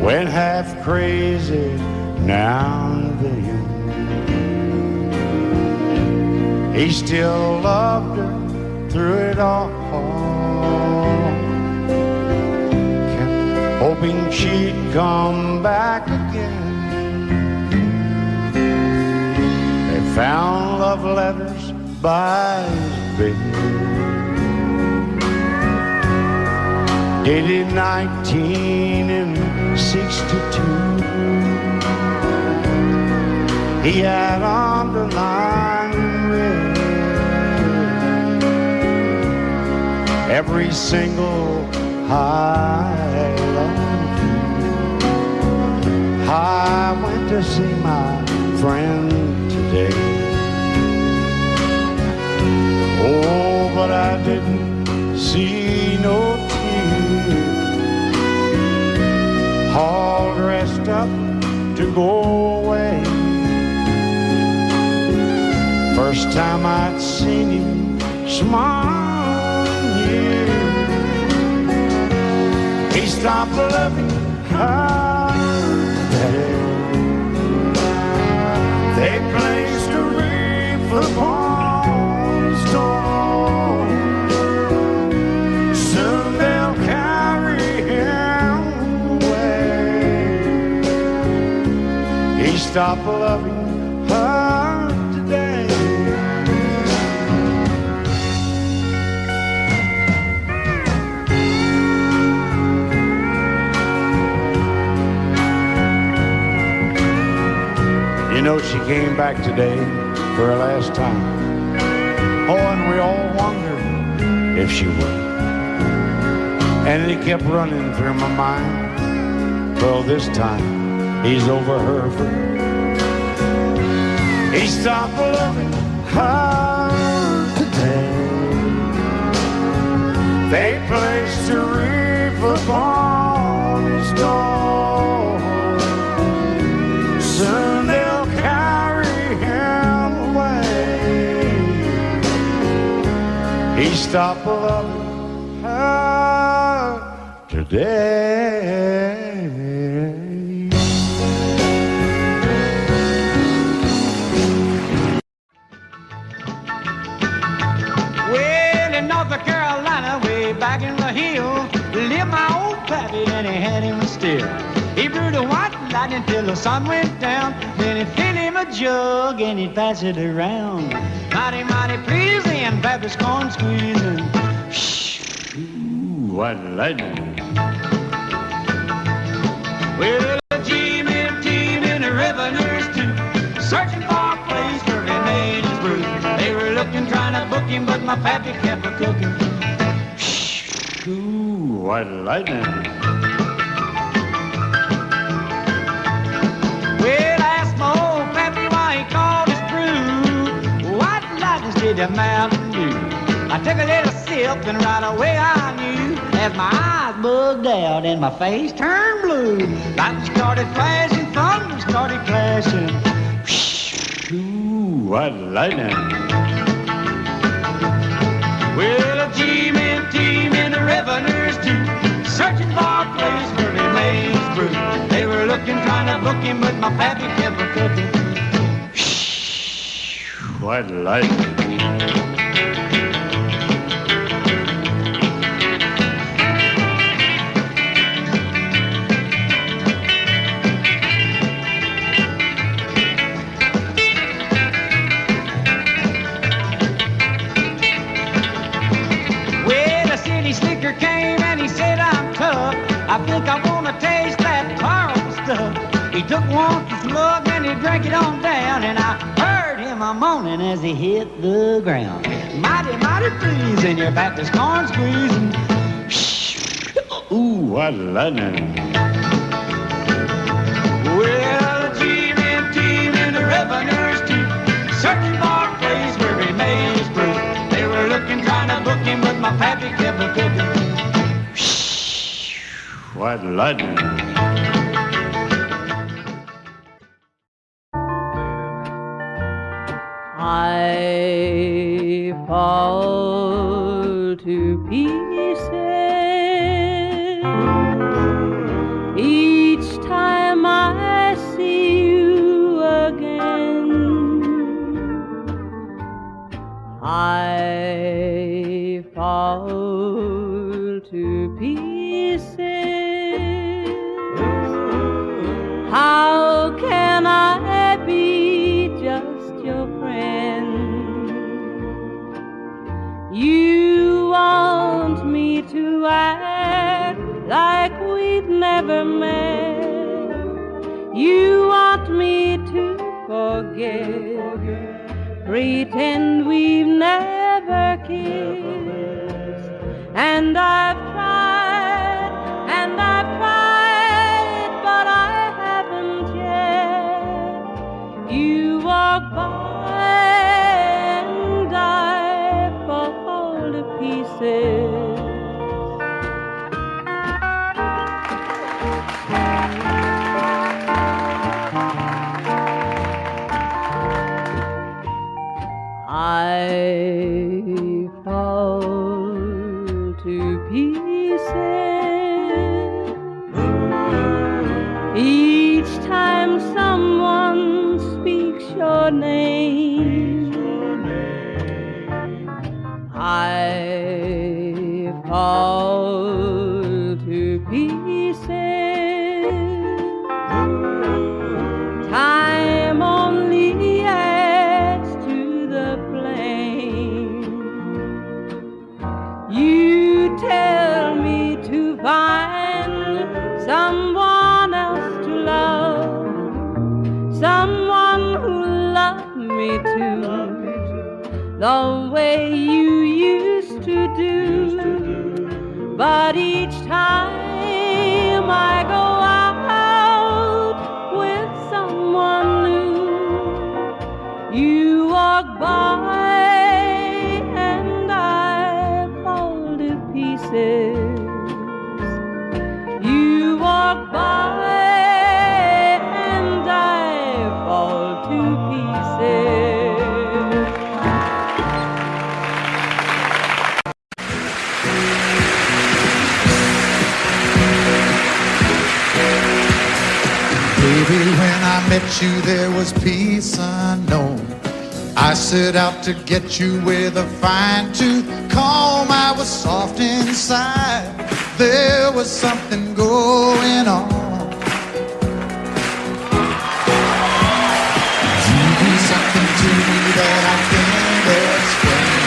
Went half crazy now and then. He still loved her through it all. Kept hoping she'd come back again. They found love letters by his bed, dated 1962. He had underlined in red every single I love you. I went to see my friend today. Oh, but I didn't see no tears. All dressed up to go away. First time I'd seen him smile, yeah. He stopped loving her today. They placed a wreath upon his door. Soon they'll carry him away. He stopped loving her today. You know, she came back today for her last time. Oh, and we all wondered if she would. And it kept running through my mind. Well, this time he's over her for good. He stopped loving her today. They placed a wreath upon his door. Soon they'll carry him away. He stopped loving her today. Well, in North Carolina, way back in the hill, lived my old pappy, and he had him still. He brewed a white lightning till the sun went down. Then he'd fill him a jug and he'd pass it around. Mighty, mighty pleasing, pappy's corn squeezing. Ooh, white lightning. Well, a team in the revenues too, searching for a place where he made his brew. They were looking, trying to book him, but my pappy kept a cooking. Ooh, white lightning. Well, I asked my old pappy why he called his brew white lightning instead of Mountain Dew. I took a little sip and right away I knew, as my eyes bugged out and my face turned blue. Lightning started flashing, thunder started clashing. Ooh, white lightning. Well, a team in the revenues too, searching for a place where they made his brew. They were looking, trying to book him, but my pappy kept a cooking. White lightning. Slicker came and he said, I'm tough. I think I want to taste that powerful stuff. He took one slug and he drank it on down, and I heard him a moaning as he hit the ground. Mighty, mighty pleasing, your Baptist corn squeezing. Ooh, what lightning. Well, a team in the revenues too, searching for a place where he made his brew. They were looking, trying to book him, but my pappy kept a cooking. White lightning. I fall to pieces each time I see you again. I fall to pieces. How can I be just your friend? You want me to act like we've never met. You want me to forget, pretend we've never kissed. And I've tried, but I haven't yet. You walk by and I fall to pieces. pieces. Each time someone speaks your name, I fall to pieces. Time only adds to the flame. You tell me to find someone else to love, someone who loved me too, the way you used to do. But each time I go out with someone new, you walk by and I fall to pieces. You walk by and I fall to pieces. Baby, when I met you, there was peace unknown. I set out to get you with a fine-tooth comb. I was soft inside. There was something going on. You do something to me that I can't explain.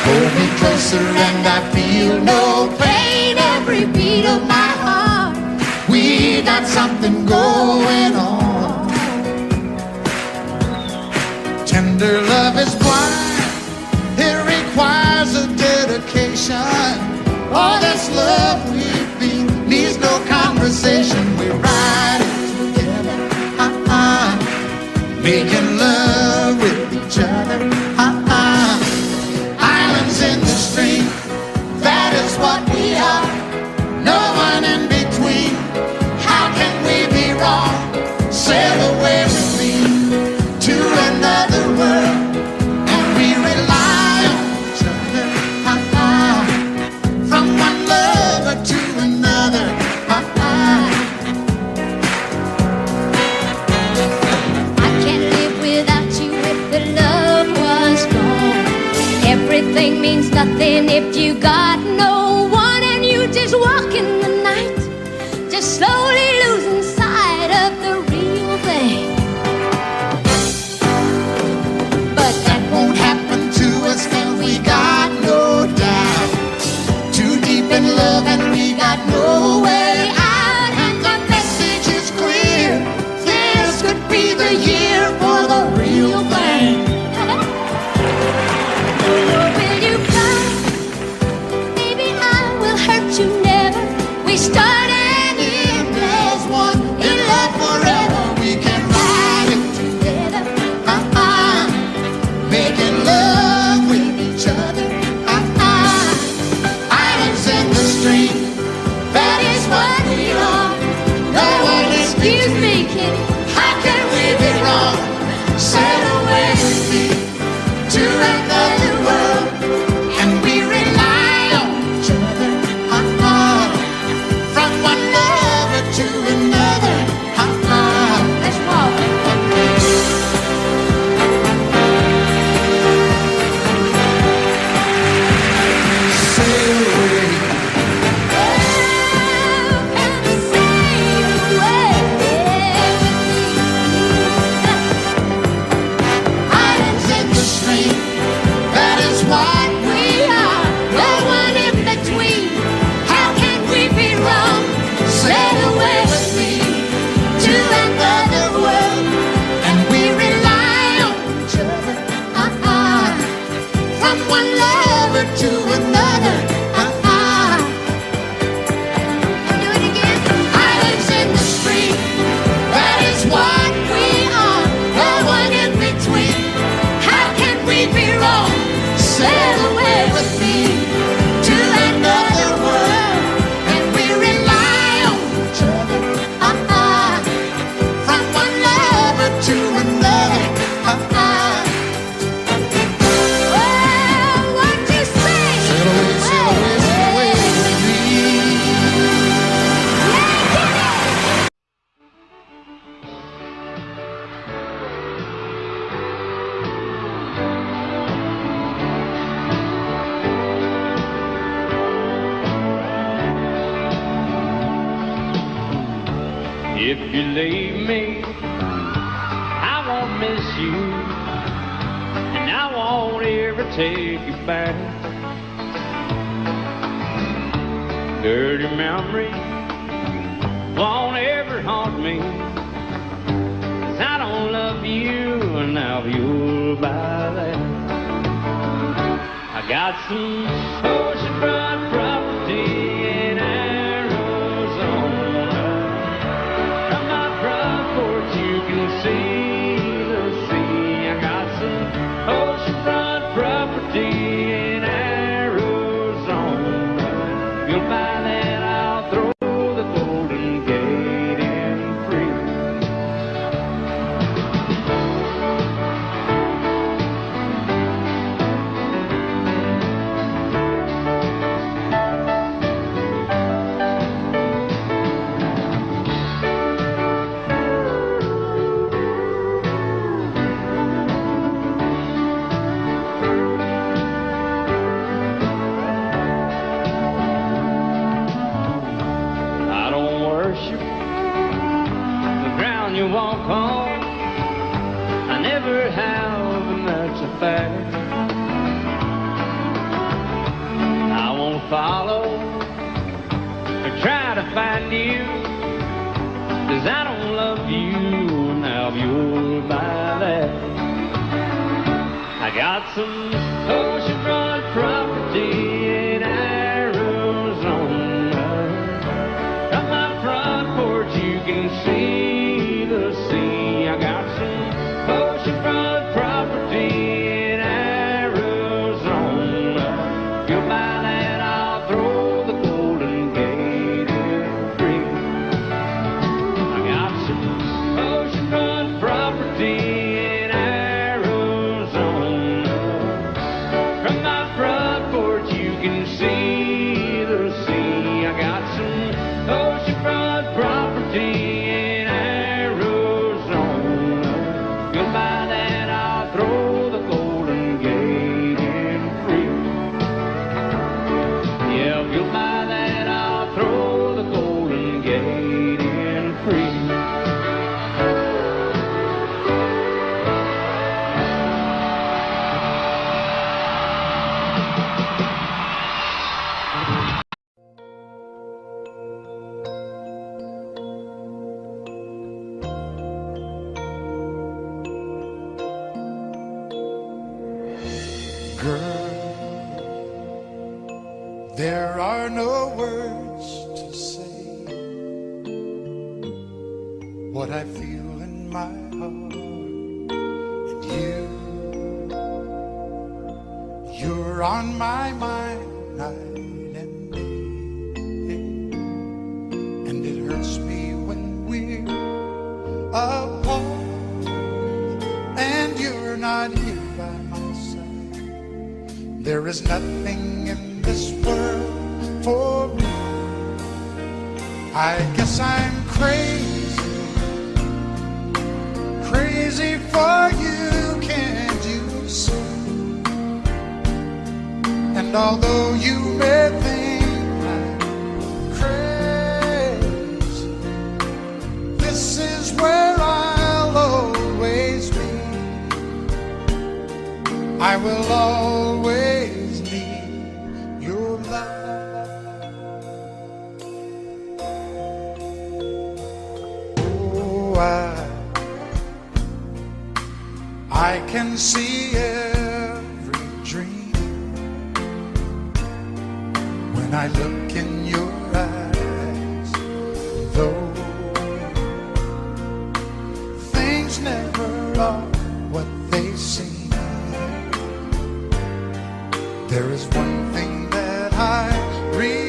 Hold me closer and I feel no pain. Every beat of my heart, we got something going on. Tender love is blind. It requires a dedication. All this love we feel needs no conversation. We're riding together, making love with each other, Islands in the stream, that is what we are. No one in between. How can we be wrong? Sail away with me to another world, and we rely on each other, from one lover to another. I can't live without you if the love was gone. Everything means nothing if you got no one, and you just walk in the night, just slowly losing sight of the real thing. But that won't happen to us, and we got no doubt. Too deep in love and we got no way out. And the message is clear. This could be the year for the real thing. Will you come? Maybe I will hurt you never. We start and end as one. In love forever, we can ride it together, making love with each other, islands in the stream, that is what we are. No one Excuse me, kid. how can we be wrong? Sail away with me to another world, and we rely on each other, If you leave me, I won't miss you, and I won't ever take you back. Dirty memories won't ever haunt me, 'cause I don't love you, and now you'll buy that. I got some oceanfront property in Arizona. From my front porch you can see the sea. I got some oceanfront property in Arizona. You'll buy that, I'll throw the Golden Gate in free. I don't worship the ground you walk on. I never have, and that's a fact. I won't follow or try to find you, 'cause I don't love you, now you'll buy that. I got some oceanfront property in Arizona. From my front porch you can see the sea. I got some oceanfront property in Arizona. You'll buy that, I'll throw the Golden Gate in free. I got some oceanfront property in Arizona. From my front porch you can see the sea. I got some oceanfront property in Arizona. You'll buy that, I'll throw the Golden Gate in free. Yeah, if you'll buy that, I'll throw the Golden Gate in free. Girl, there are no words to say what I feel in my heart. And you're on my mind night and day. And it hurts me when we're apart and you're not here by my side. There is nothing in this world for me. I guess I'm crazy, crazy for you, can't you see? And although you may think I'm crazy, this is where I'll always be. I will always need your love. Oh, I can see every dream when I look in your eyes. Though things never are what they seem, there is one thing that I realize,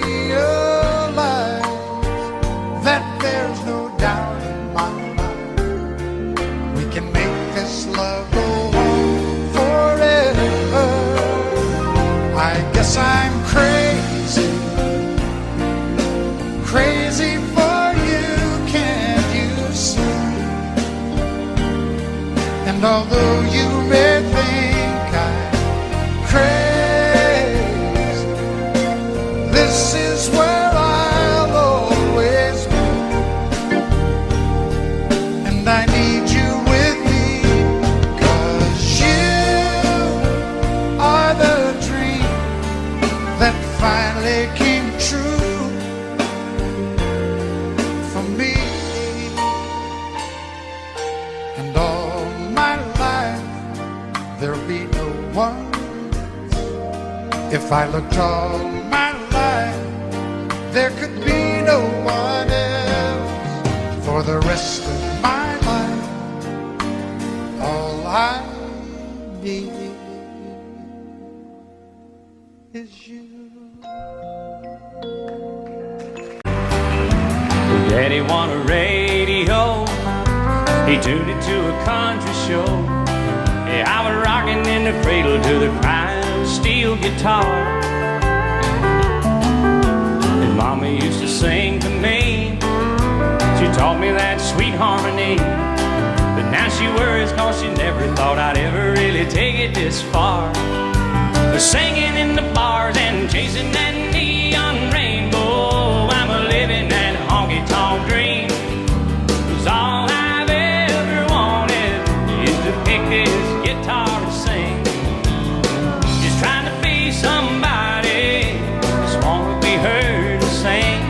that there's no doubt in my mind. We can make this love go on forever. I guess I'm crazy, crazy for you, can't you see? And although you may think I'm crazy, this is where I'll always be. true for me. And all my life there'll be no one. If I looked all my life, there could be no one else. For the rest of my life, all I need is you. Daddy won a radio. He tuned it to a country show. Yeah, I was rocking in the cradle to the crying steel guitar. And Mama used to sing to me. She taught me that sweet harmony. But now she worries 'cause she never thought I'd ever really take it this far. But singing in the bars and chasing that neon rainbow, I'm a living that honky-tonk dream. 'Cause all I've ever wanted is to pick this guitar and sing. Just trying to be somebody, just want to be heard to sing.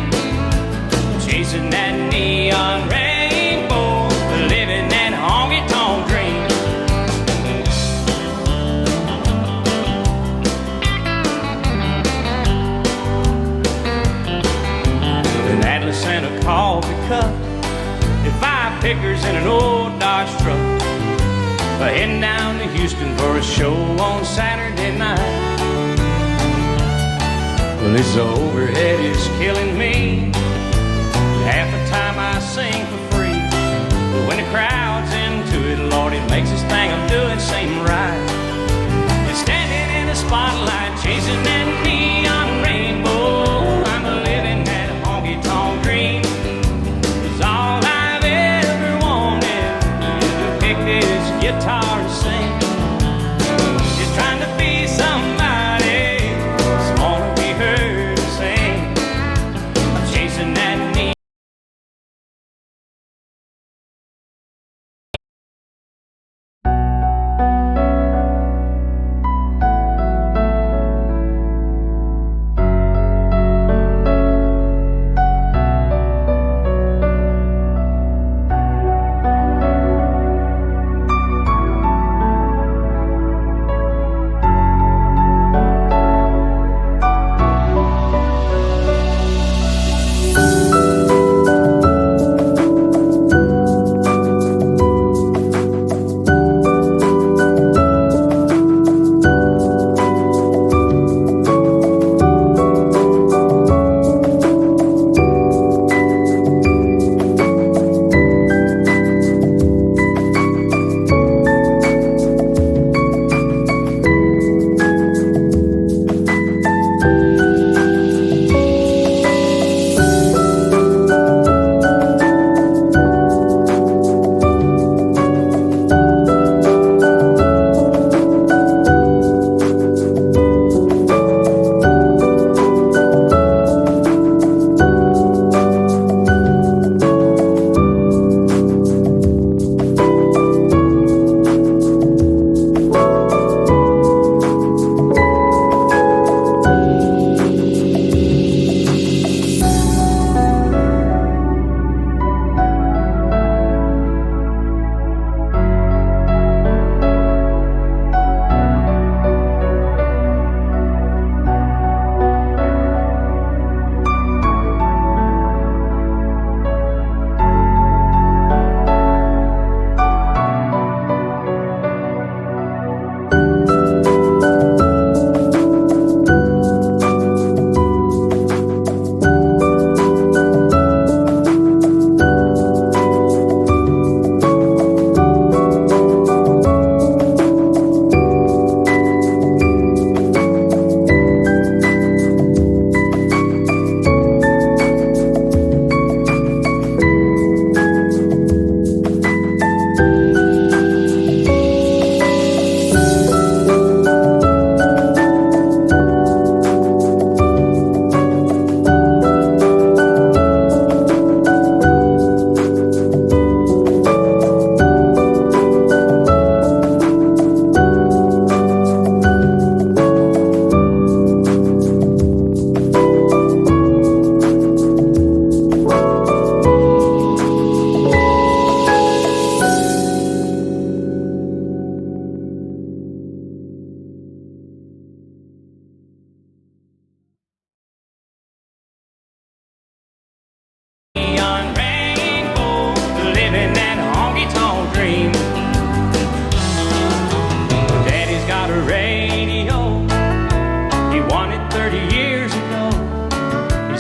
Chasing that neon rainbow, living that honky-tonk dream. An Atlas and a coffee cup, and 5 pickers in an old Dodge truck. Heading down to Houston for a show on Saturday night. Well, this overhead is killing me. Half the time I sing for free, but when the crowd's into it, Lord, it makes this thing I'm doing seem right. And standing in the spotlight, chasing that neon rainbow, I'm living that honky-tonk dream. 'Cause all I've ever wanted is to pick this guitar and sing. Just trying to be somebody, just wanna be heard to sing. I'm chasing that neon.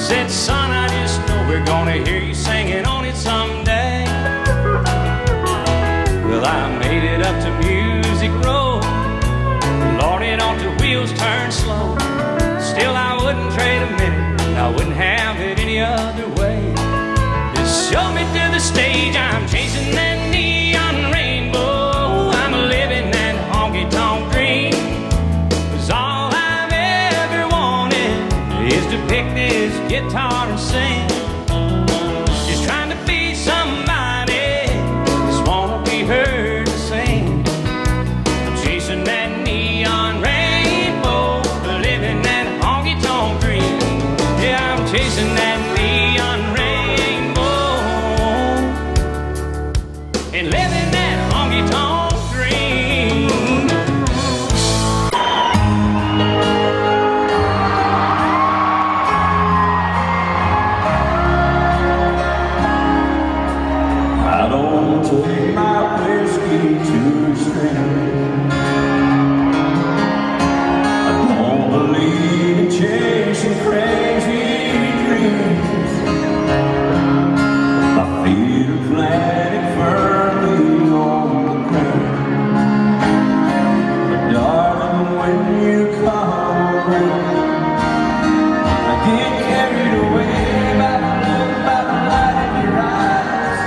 Said, son, I just know we're gonna hear you singing on it someday. Well, I made it up to Music Road. Lord, it ought to wheels turn slow. Still, I wouldn't trade a minute. I wouldn't have it any other way. Just show me to the stage. I'm chasing that neon rainbow. I'm living that honky-tonk dream. 'Cause all I've ever wanted is to pick this guitar and sing. Just trying to be somebody, just wanna be heard to sing. I'm chasing that neon rainbow, living that honky-tonk dream. Yeah, I'm chasing that neon rainbow and living that honky-tonk dream. I don't take my whiskey to extreme. I don't believe in chasing crazy dreams. My feet are planted firmly on the ground. But darling, when you come around, I get carried away by the look, by the light in your eyes.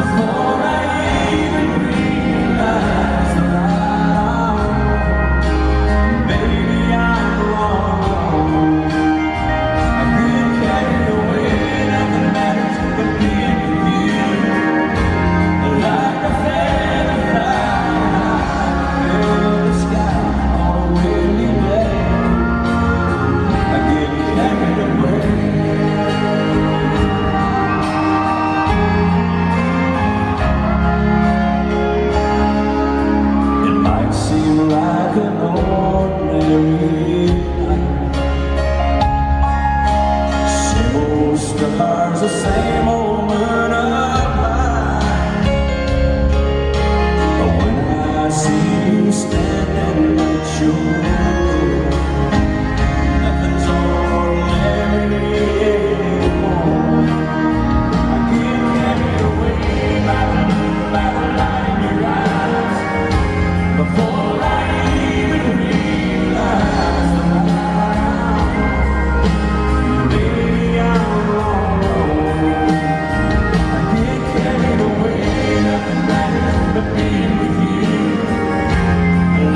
Before I even realize that baby, I'm wrong. I get carried away, nothing matters but being with you. Like a feather flying in the sky on a windy day. I get carried away. It might seem like an ordinary night. Same old stars, the same old moon up high. But when I see you standing at your door, nothing's ordinary anymore. I get carried away by the light in your eyes. Before I even realize that baby, I'm wrong. I get carried away, nothing matters but being with you.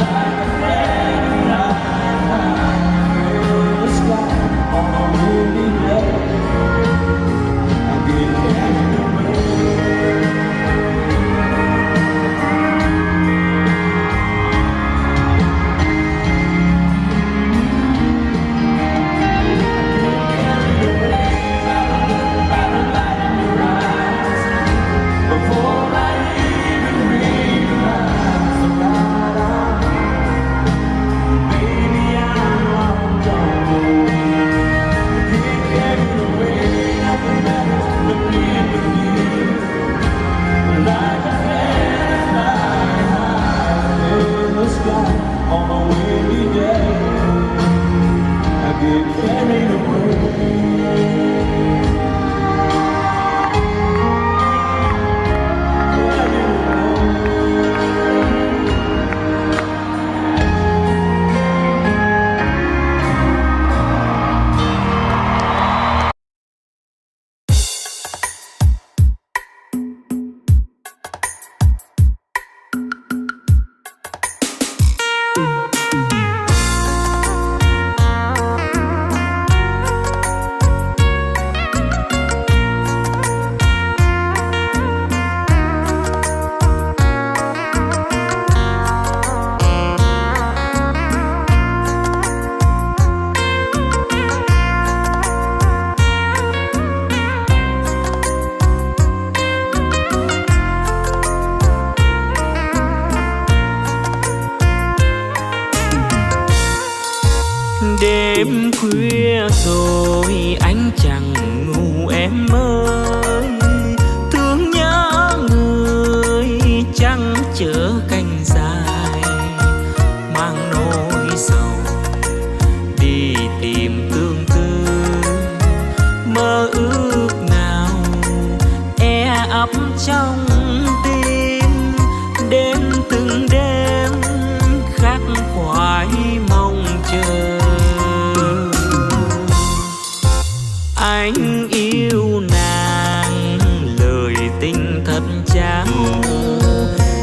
Like a feather flying high in the sky on a windy day. I get carried away. Before I even realize the right arm, baby, I'm long gone. Get carried away, nothing matters but being with you. Like a feather flying high in the sky on a windy day. I get carried away. Đêm khuya rồi anh chẳng ngủ em ơi, thương nhớ người trăng chở cành dài, mang nỗi sầu đi tìm tương tư trong tim, đến từng đêm khắc khoải mong chờ. Anh yêu nàng lời tình thật trao,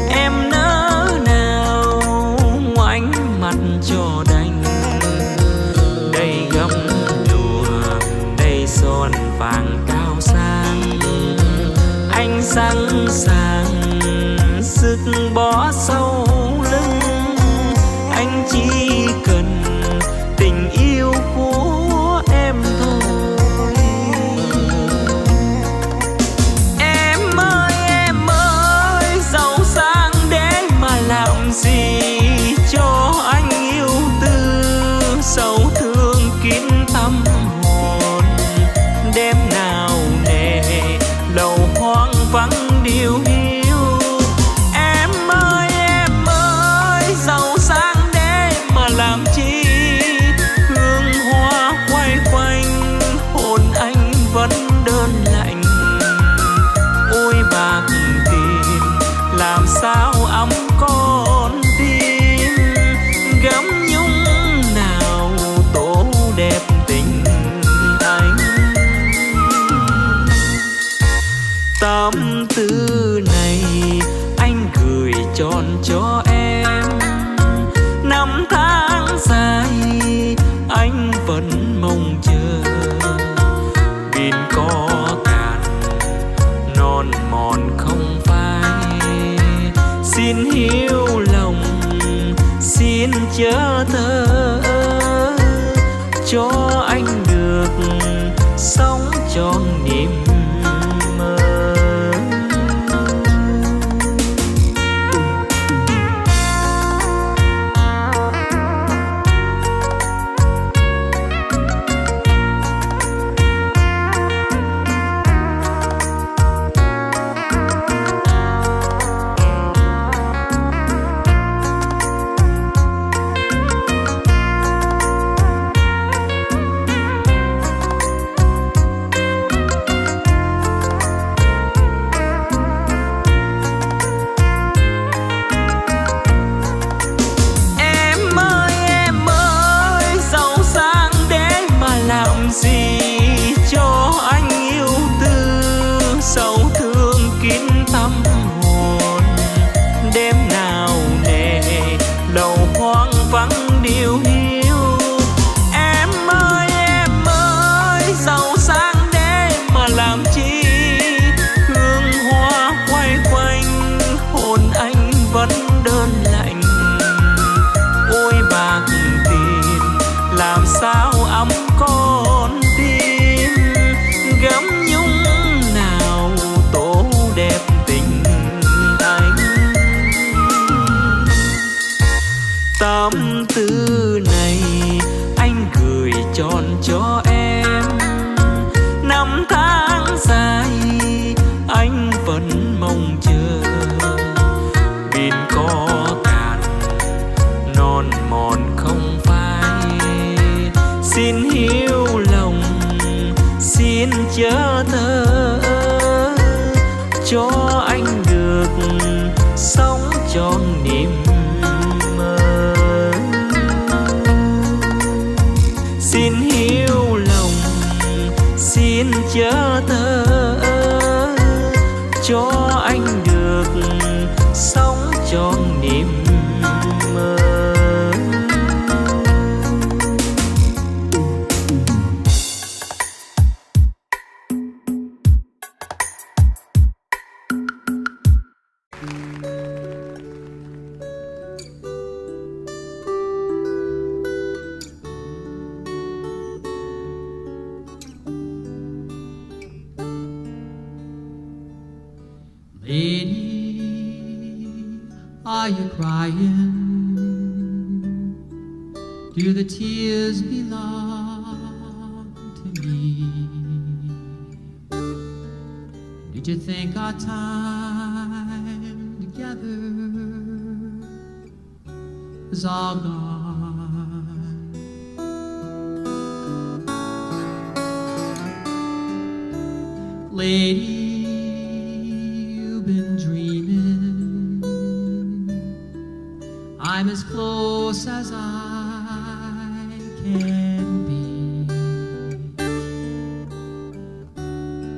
em nỡ nào ngoảnh mặt cho đành. Đây gấm lụa, đây son vàng cao sang, anh sẵn sàng sức bỏ sau lưng. Anh chỉ cần tình yêu của em thôi. Em ơi, giàu sang để mà làm gì cho anh yêu tư, sầu thương kín tâm hồn. Đêm nào nề lầu hoang vắng điều hiu. Em ơi, giàu sang để mà làm chi, hương hoa quay quanh hồn anh vẫn đơn lạnh. Ôi bạc tìm làm sao ấm con tim, gấm nhung nào tổ đẹp tình anh. Tâm tư này anh gửi trọn cho em, năm tháng dài anh vẫn mong chờ. Biển có cạn non mòn không phai, xin hiếu lòng xin chớ thơ, cho anh được sống trọn niềm mơ. Em ơi, giàu sang để mà làm gì cho anh yêu tư, sầu thương kín tâm hồn. Đêm nào nề lầu hoang vắng điều hiu. Em ơi, giàu sang để mà làm chi, hương hoa quay quanh hồn anh vẫn đơn lạnh. Ôi bạc tìm làm sao ấm con tim, gấm nhung nào tổ đẹp tình anh. Tâm tư này anh gửi trọn cho em, năm tháng dài anh vẫn mong chờ. Biển có cạn non mòn không phai, xin hiếu lòng xin chớ thơ, cho anh được sống trọn niềm mơ. Xin hiếu lòng xin chớ thơ, cho anh được sống trọn niềm mơ. Lady, are you crying? Do the tears belong to me? Did you think our time together is all gone? Lady, close as I can be.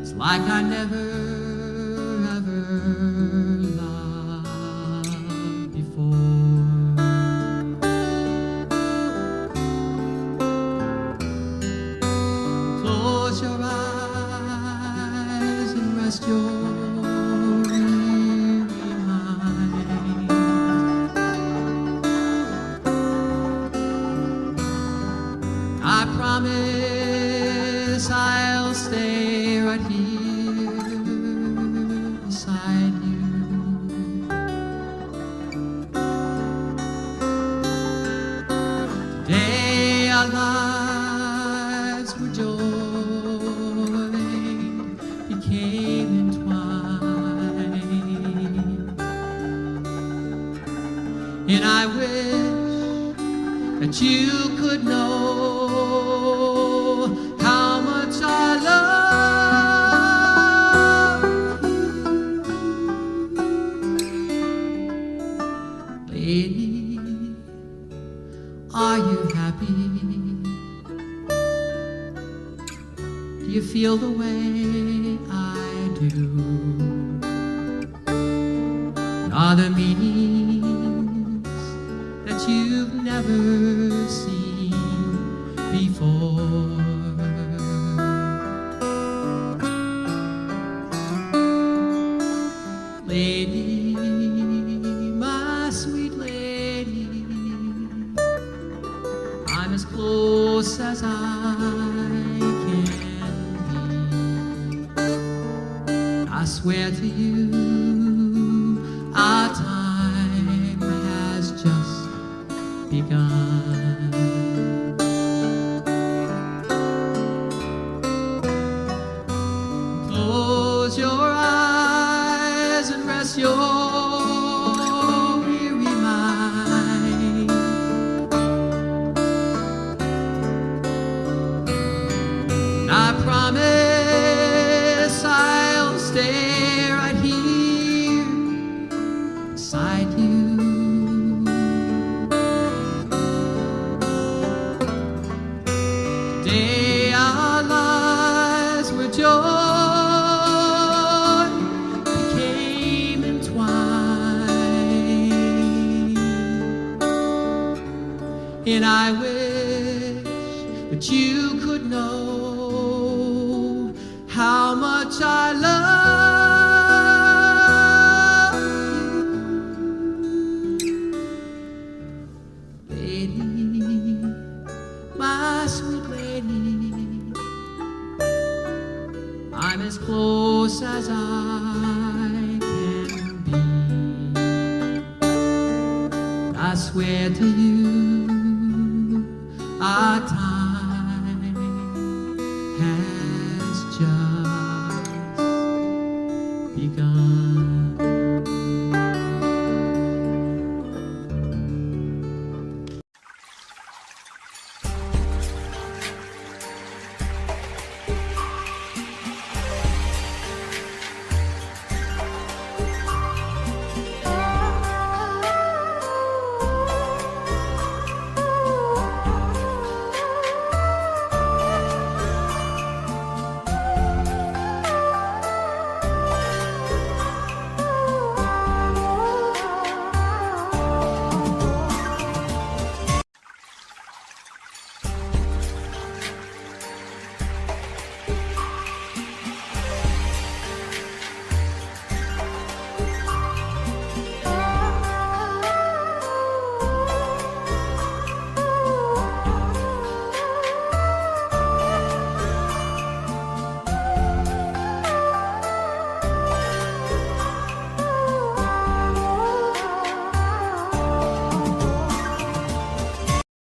It's like I never ever loved before. Close your eyes and rest your promise I'll stay right here beside you. Today our lives were joined, became entwined, and I wish that you could know how much I love you. Lady, are you happy? Do you feel the way I do? Are there meanings that you've never seen before? Lady, my sweet lady, I'm as close as I can be. I swear to you, our time has just begun. Close your eyes and rest your weary mind. And I promise I'll stay right here beside you. Today our lives were joined, became entwined, and I wish that you could know how much I love you. Lady, my sweet lady, I'm as close as I can be. I swear to you, our